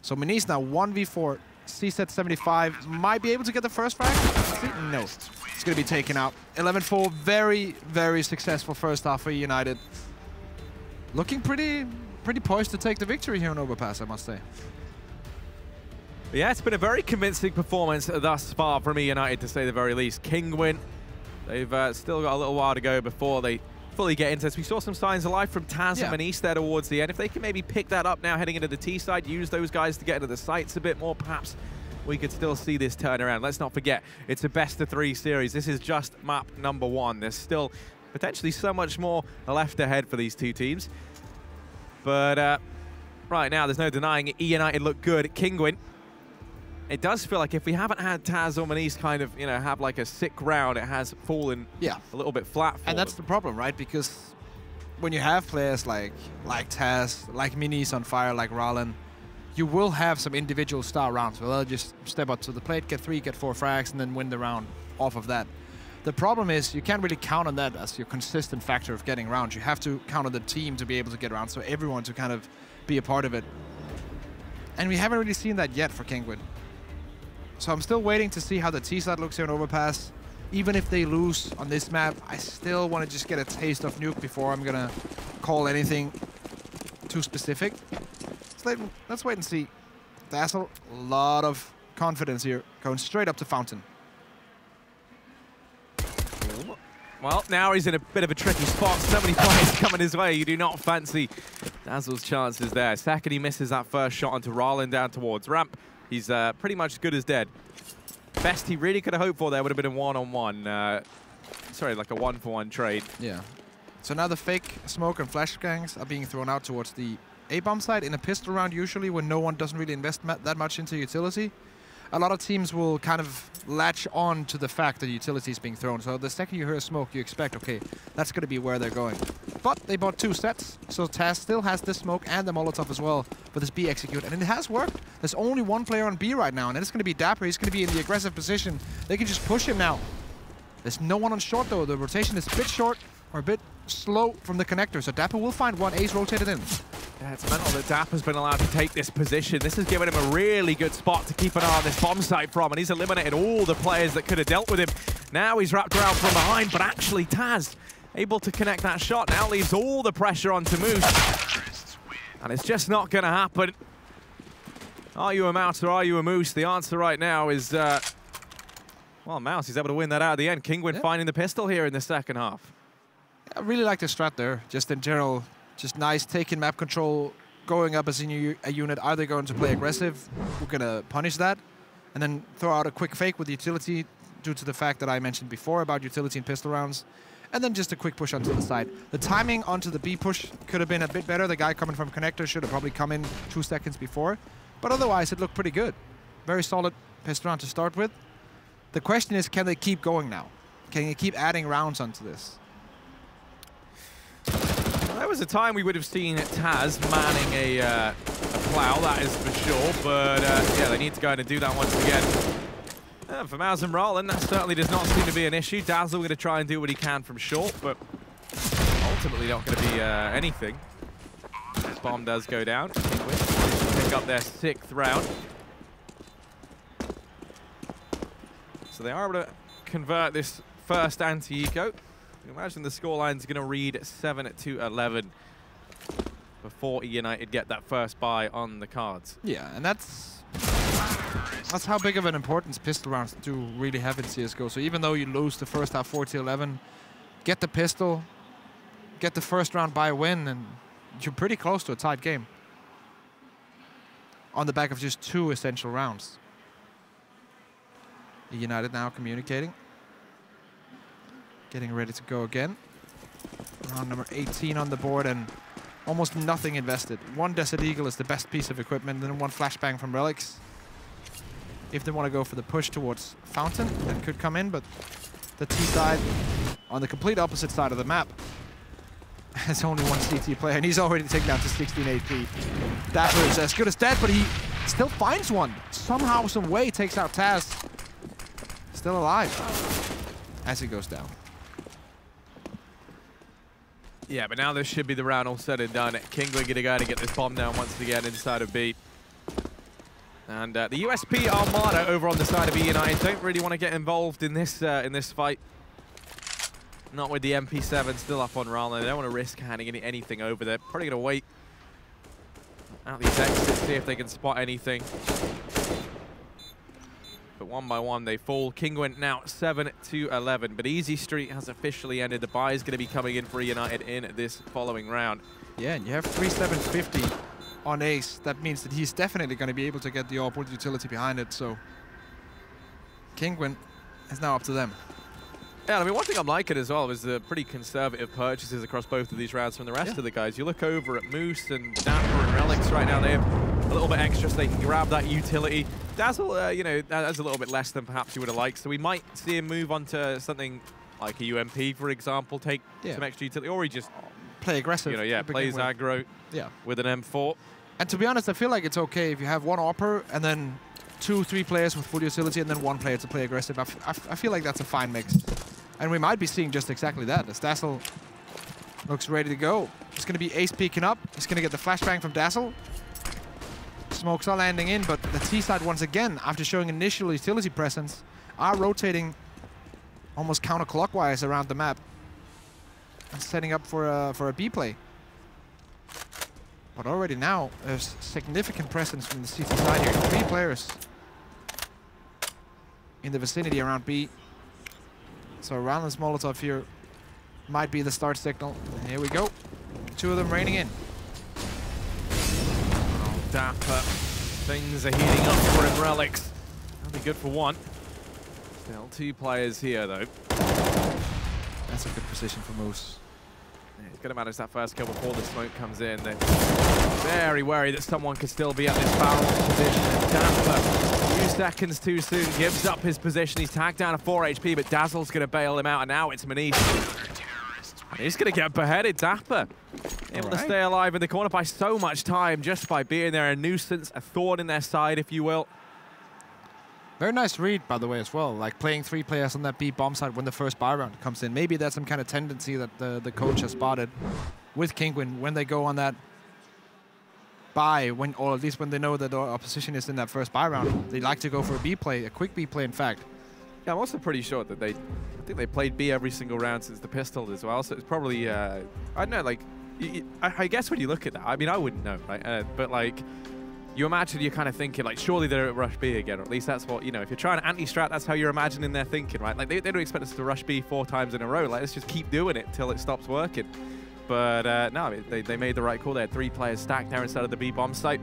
So Minis now 1v4. C-set 75 might be able to get the first frag. No, it's going to be taken out. 11-4, very, very successful first half for eUnited. Looking pretty poised to take the victory here on Overpass, I must say. Yeah, it's been a very convincing performance thus far from eUnited, to say the very least. Kinguin, they've still got a little while to go before they fully get into this. We saw some signs of life from Taz and Manish there towards the end. If they can maybe pick that up now heading into the T side, use those guys to get into the sites a bit more, perhaps we could still see this turn around. Let's not forget, it's a best-of-3 series. This is just map number 1. There's still potentially so much more left ahead for these two teams. But right now, there's no denying it. eUnited look good. Kinguin, it does feel like if we haven't had Taz or Manish kind of, you know, have like a sick round, it has fallen a little bit flat for And that's the problem, right? Because when you have players like Taz, like Manish on fire, like Rallen, you will have some individual star rounds where they'll just step up to the plate, get 3, get 4 frags, and then win the round off of that. The problem is you can't really count on that as your consistent factor of getting rounds. You have to count on the team to be able to get rounds, so everyone to kind of be a part of it. And we haven't really seen that yet for Kinguin. So I'm still waiting to see how the T-side looks here on Overpass. Even if they lose on this map, I still want to just get a taste of Nuke before I'm going to call anything too specific. Let's wait and see. Dazzle, a lot of confidence here, going straight up to Fountain. Well, now he's in a bit of a tricky spot. So many players coming his way. You do not fancy Dazzle's chances there. Second, he misses that first shot onto Rallen down towards ramp. He's pretty much as good as dead. Best he really could have hoped for there would have been a one-on-one. Sorry, like a one-for-one trade. Yeah. So now the fake smoke and flash gangs are being thrown out towards the A-bomb side in a pistol round, usually when no one doesn't really invest that much into utility. A lot of teams will kind of latch on to the fact that utility is being thrown. So the second you hear a smoke, you expect, okay, that's going to be where they're going. But they bought 2 sets, so Taz still has this smoke and the Molotov as well for this B execute. And it has worked. There's only one player on B right now, and it's going to be Dapper. He's going to be in the aggressive position. They can just push him now. There's no one on short, though. The rotation is a bit short or a bit slow from the connector, so Dapper will find one. Ace rotated in. Yeah, it's mental that Dapper's been allowed to take this position. This has given him a really good spot to keep an eye on this bomb site from, and he's eliminated all the players that could have dealt with him. Now he's wrapped around from behind, but actually Taz able to connect that shot now leaves all the pressure onto Moose. And it's just not going to happen. Are you a Mouse or are you a Moose? The answer right now is, well, Mouse, he's able to win that out at the end. Kinguin finding the pistol here in the second half. I really like the strat there, just in general. Just nice taking map control, going up as a unit. Are they going to play aggressive? We're going to punish that. And then throw out a quick fake with utility due to the fact that I mentioned before about utility and pistol rounds. And then just a quick push onto the side. The timing onto the B push could have been a bit better. The guy coming from connector should have probably come in 2 seconds before. But otherwise, it looked pretty good. Very solid pistol round to start with. The question is, can they keep going now? Can you keep adding rounds onto this? There was a time we would have seen Taz manning a plow, that is for sure. But yeah, they need to go in and do that once again. For Mouse and Rallen, that certainly does not seem to be an issue. Dazzle going to try and do what he can from short, but ultimately not going to be anything. This bomb does go down. Kinguin pick up their 6th round. So they are able to convert this first anti-eco. I imagine the scoreline's going to read 7-11 before eUnited get that first buy on the cards. Yeah, and that's how big of an importance pistol rounds do really have in CSGO. So even though you lose the first half 4-11, get the pistol, get the first round by win, and you're pretty close to a tight game. on the back of just 2 essential rounds. eUnited now communicating. Getting ready to go again. Round number 18 on the board and almost nothing invested. 1 Desert Eagle is the best piece of equipment, and then 1 flashbang from Relics. If they want to go for the push towards Fountain, that could come in, but the T side on the complete opposite side of the map has only 1 CT player, and he's already taken down to 16 HP. Dazzler is as good as dead, but he still finds one. Somehow, some way takes out Taz. Still alive as he goes down. Yeah, but now this should be the round all said and done. Kinguin gonna go to get this bomb down once again inside of B. And the USP Armada over on the side of eUnited don't really want to get involved in this fight. Not with the MP7 still up on Raleigh. They don't want to risk handing anything over there. Probably gonna wait out these exits, see if they can spot anything. But one by one they fall. Kinguin now 7-11. But Easy Street has officially ended. The buy is going to be coming in for eUnited in this following round. Yeah, and you have 3750 on Ace. That means that he's definitely going to be able to get the AWP with utility behind it. So Kinguin is now up to them. Yeah, I mean, one thing I'm liking as well is the pretty conservative purchases across both of these rounds from the rest of the guys. You look over at Moose and Dapper and Relics right now. They have a little bit extra so they can grab that utility. Dazzle, you know, that's a little bit less than perhaps you would have liked. So we might see him move on to something like a UMP, for example, take some extra utility, or he just play aggressive. You know, plays aggro with an M4. And to be honest, I feel like it's okay if you have 1 AWPer and then 2-3 players with full utility and then 1 player to play aggressive. I feel like that's a fine mix. And we might be seeing just exactly that, as Dazzle looks ready to go. It's going to be Ace peeking up. He's going to get the flashbang from Dazzle. Smokes are landing in, but the T side once again, after showing initial utility presence, are rotating almost counterclockwise around the map and setting up for a B play. But already now, there's significant presence from the CT side here. 3 players in the vicinity around B. So Rallen's Molotov here might be the start signal. And here we go. 2 of them raining in. Oh, Dapper. Things are heating up for him, Relics. That'll be good for 1. Still 2 players here, though. That's a good position for Moose. Yeah, he's going to manage that first kill before the smoke comes in. They're very wary that someone could still be at this barrel position. And Dapper, 2 seconds too soon, gives up his position. He's tagged down to 4 HP, but Dazzle's going to bail him out, and now it's Manish. And he's going to get beheaded. Dapper able to stay alive in the corner by so much time, just by being there, a nuisance, a thorn in their side, if you will. Very nice read, by the way, as well. Like playing 3 players on that B bomb side when the first buy round comes in. Maybe that's some kind of tendency that the coach has spotted with Kinguin when they go on that buy, or at least when they know that the opposition is in that first buy round. They like to go for a B play, a quick B play, in fact. Yeah, I'm also pretty sure that I think they played B every single round since the pistol as well. So it's probably, I don't know, like, I guess when you look at that, I mean, I wouldn't know, right? But like, you imagine you're kind of thinking, like, surely they're at rush B again, or at least that's what, you know, if you're trying to anti-strat, that's how you're imagining they're thinking, right? Like, they don't expect us to rush B 4 times in a row. Like, let's just keep doing it till it stops working. But no, they made the right call. They had 3 players stacked there instead of the B bomb site.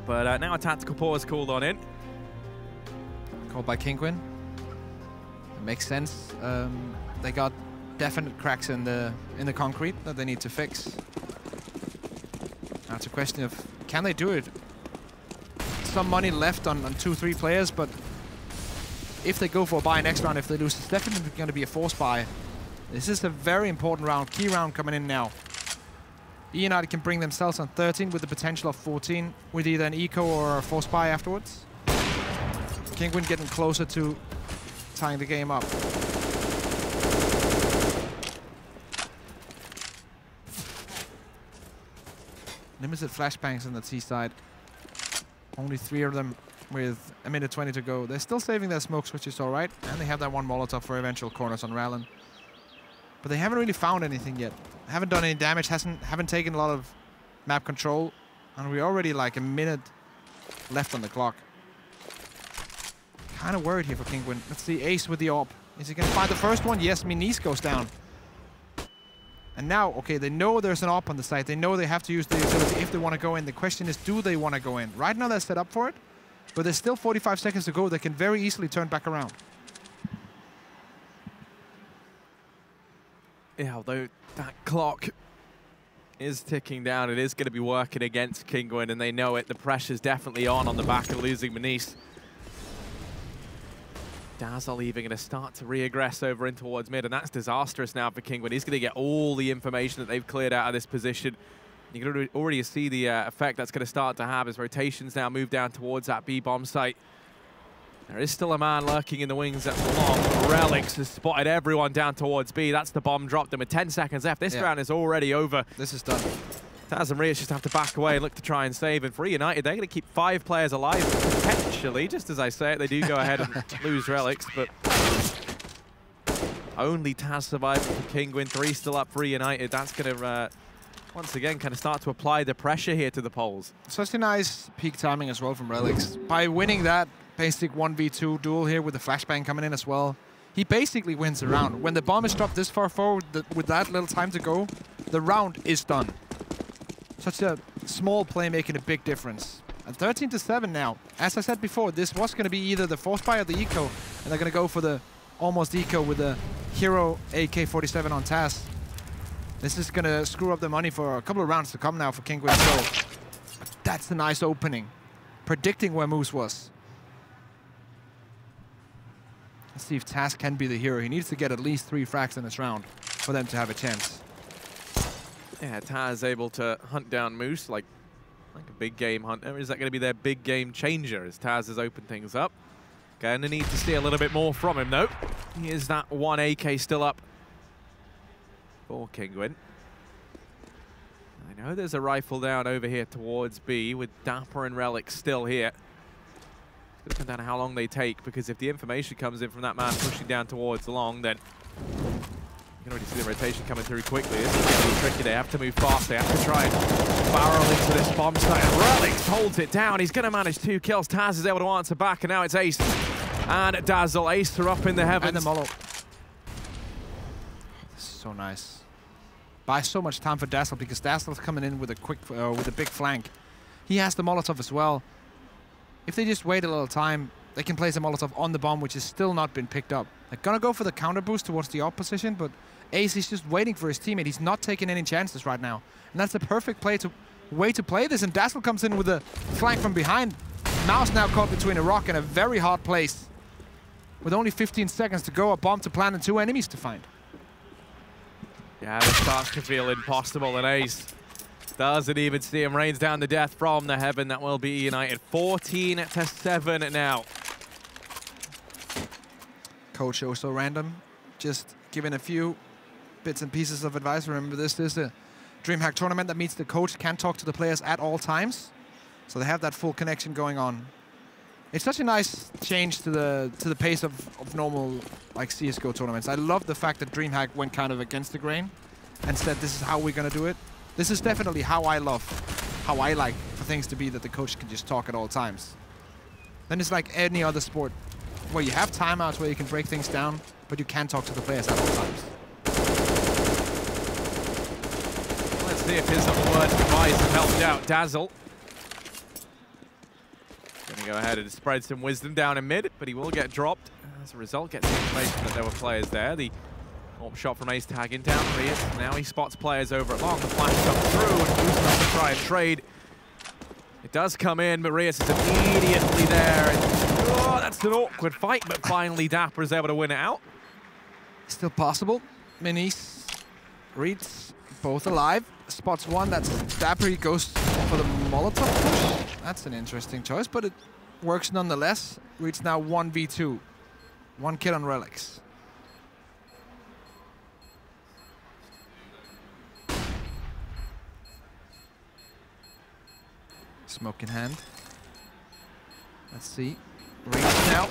But now a tactical pause called on in. Called by Kinguin. It makes sense. They got definite cracks in the concrete that they need to fix. Now it's a question of, can they do it? Some money left on 2-3 players, but if they go for a buy next round, if they lose, it's definitely going to be a force buy. This is a very important round, key round coming in now. eUnited can bring themselves on 13 with the potential of 14 with either an eco or a force buy afterwards. Kinguin getting closer to tying the game up. Limited flashbangs on the T side. Only 3 of them with a minute 20 to go. They're still saving their smokes, which is all right. And they have that 1 Molotov for eventual corners on Rallen. But they haven't really found anything yet. Haven't done any damage, haven't taken a lot of map control. And we're already like a minute left on the clock. Kind of worried here for Kinguin. Let's see, Ace with the AWP. Is he going to find the first one? Yes, Minis goes down. And now, okay, they know there's an AWP on the site. They know they have to use the utility if they want to go in. The question is, do they want to go in? Right now, they're set up for it, but there's still 45 seconds to go. They can very easily turn back around. Yeah, although that clock is ticking down, it is going to be working against Kinguin, and they know it. The pressure's definitely on the back of losing Manice. Dazzle even going to start to re-aggress over in towards mid, and that's disastrous now for Kinguin. He's going to get all the information that they've cleared out of this position. You can already see the effect that's going to start to have as rotations now move down towards that B bomb site. There is still a man lurking in the wings at long. Relics has spotted everyone down towards B. That's the bomb dropped them with 10 seconds left. This round is already over. This is done. Taz and Rios just have to back away and look to try and save. And for eUnited, they're going to keep 5 players alive, potentially. Just as I say it, they do go ahead and lose Relics, but only Taz survived for Kinguin. 3 still up for eUnited. That's going to, once again, kind of start to apply the pressure here to the Poles. Such a nice peak timing as well from Relics. By winning that basic 1v2 duel here with the flashbang coming in as well, he basically wins the round. When the bomb is dropped this far forward with that little time to go, the round is done. Such a small play making a big difference. And 13-7 now. As I said before, this was going to be either the force buy or the eco, and they're going to go for the almost eco with the hero AK-47 on Taz. This is going to screw up the money for a couple of rounds to come now for Kinguin. So that's a nice opening, predicting where Moose was. Let's see if Taz can be the hero. He needs to get at least 3 frags in this round for them to have a chance. Yeah, Taz able to hunt down Moose like a big game hunter. Is that going to be their big game changer as Taz has opened things up? Going to need to see a little bit more from him, though. Here's that 1 AK still up for Kinguin. I know there's a rifle down over here towards B with Dapper and Relic still here. It's going to come down to how long they take, because if the information comes in from that man pushing down towards long, then you can already see the rotation coming through quickly. This is going to be tricky. They have to move fast. They have to try and barrel into this bomb site. And Relics holds it down. He's going to manage 2 kills. Taz is able to answer back, and now it's Ace and Dazzle. Ace are up in the heavens. And the Molo. This is so nice. Buys so much time for Dazzle, because Dazzle's coming in with a quick, with a big flank. He has the Molotov as well. If they just wait a little time, they can place a Molotov on the bomb, which has still not been picked up. They're going to go for the counter boost towards the op position, but Ace is just waiting for his teammate. He's not taking any chances right now. And that's the perfect way to play this. And Dazzle comes in with a flank from behind. Mouse now caught between a rock and a very hard place. With only 15 seconds to go, a bomb to plant and 2 enemies to find. Yeah, this starts to feel impossible, and Ace doesn't even see him. Rains down the death from the heaven. That will be eUnited. 14-7 now. Coach also random, just giving a few bits and pieces of advice. Remember, this is a DreamHack tournament. That means the coach can talk to the players at all times, so they have that full connection going on. It's such a nice change to the pace of normal like CS:GO tournaments. I love the fact that DreamHack went kind of against the grain and said this is how we're gonna do it. This is definitely how I like for things to be, that the coach can just talk at all times. Then it's like any other sport where you have timeouts where you can break things down, but you can talk to the players at all times. Let's see if his little words of advice have helped out. Dazzle going to go ahead and spread some wisdom down in mid, but he will get dropped. As a result, gets the information that there were players there. The AWP shot from Ace tagging down Rios. Now he spots players over at long. The flash comes through, and Moose has to try and trade. It does come in, but Rios is immediately there. Oh, that's an awkward fight, but finally Dapper is able to win it out. Still possible. Manice reads both alive. Spots one, that's Dapper. He goes for the Molotov push. That's an interesting choice, but it works nonetheless. Reads now 1v2. 1 kill on Relics. Smoke in hand. Let's see. Reach now.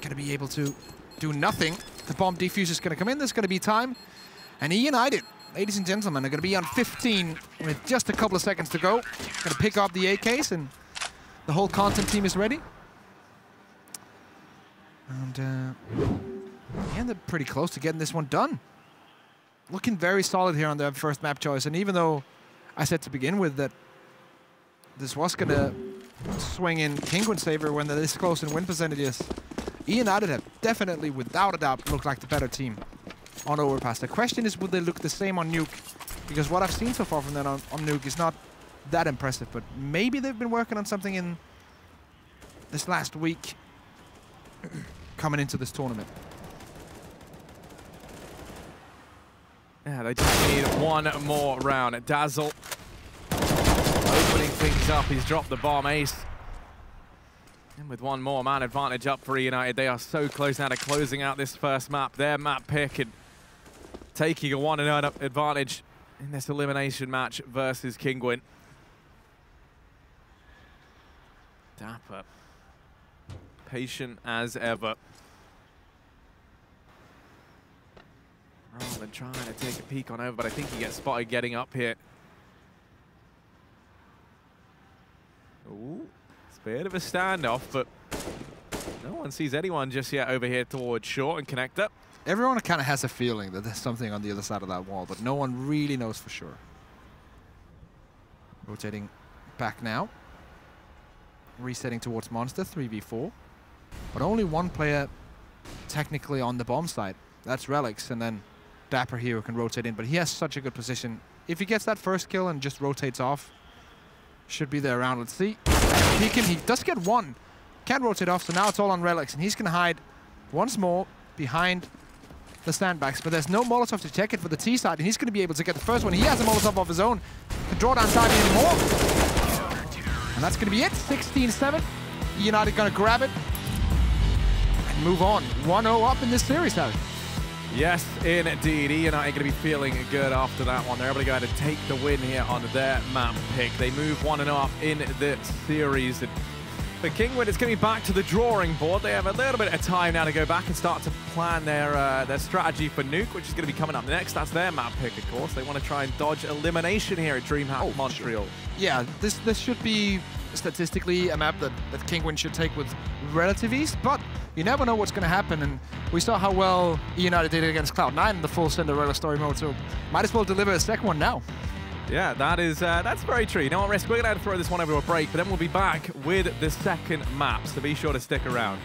Gonna be able to do nothing. The bomb defuse is gonna come in. There's gonna be time. And eUnited, ladies and gentlemen, are gonna be on 15 with just a couple of seconds to go. Gonna pick up the AKs, and the whole content team is ready. And yeah, they're pretty close to getting this one done. looking very solid here on their first map choice. And even though I said to begin with that this was going to swing in Kinguin's favor when they're this close in win percentages, eUnited have definitely, without a doubt, looked like the better team on Overpass. The question is, would they look the same on Nuke? Because what I've seen so far from them on Nuke is not that impressive, but maybe they've been working on something in this last week coming into this tournament. Yeah, they just need one more round. Dazzle opening things up. He's dropped the bomb. Ace. And with one more man advantage up for eUnited, they are so close now to closing out this first map. Their map pick and taking a 1-0 advantage in this elimination match versus Kinguin. Dapper. Patient as ever. Rather than trying to take a peek on over, but I think he gets spotted getting up here. Ooh, it's a bit of a standoff, but no one sees anyone just yet over here towards short and connector. Everyone kind of has a feeling that there's something on the other side of that wall, but no one really knows for sure. Rotating back now. Resetting towards Monster, 3v4. But only one player technically on the bomb side. That's Relics, and then Dapper here can rotate in, but he has such a good position. If he gets that first kill and just rotates off, should be there around. Let's see. He does get one. Can't rotate off, so now it's all on Relics, and he's going to hide once more behind the sandbags, but there's no Molotov to check it for the T side, and he's going to be able to get the first one. He has a Molotov of his own. Can draw down time even more. And that's going to be it. 16-7. eUnited going to grab it and move on. 1-0 up in this series, Harry. Yes, indeed. eUnited going to be feeling good after that one. They're able to go ahead and take the win here on their map pick. They move 1-0 up in the series. And for Kinguin, it's going to be back to the drawing board. They have a little bit of time now to go back and start to plan their strategy for Nuke, which is going to be coming up next. That's their map pick, of course. They want to try and dodge elimination here at DreamHack Montreal. Sure. Yeah, this should be statistically a map that Kinguin should take with relative ease, but you never know what's going to happen, and we saw how well eUnited did against Cloud9 in the full Cinderella story mode, so might as well deliver a second one now. Yeah, that's very true. You know what, Risk? We're going to have to throw this one over a break, but then we'll be back with the second map, so be sure to stick around.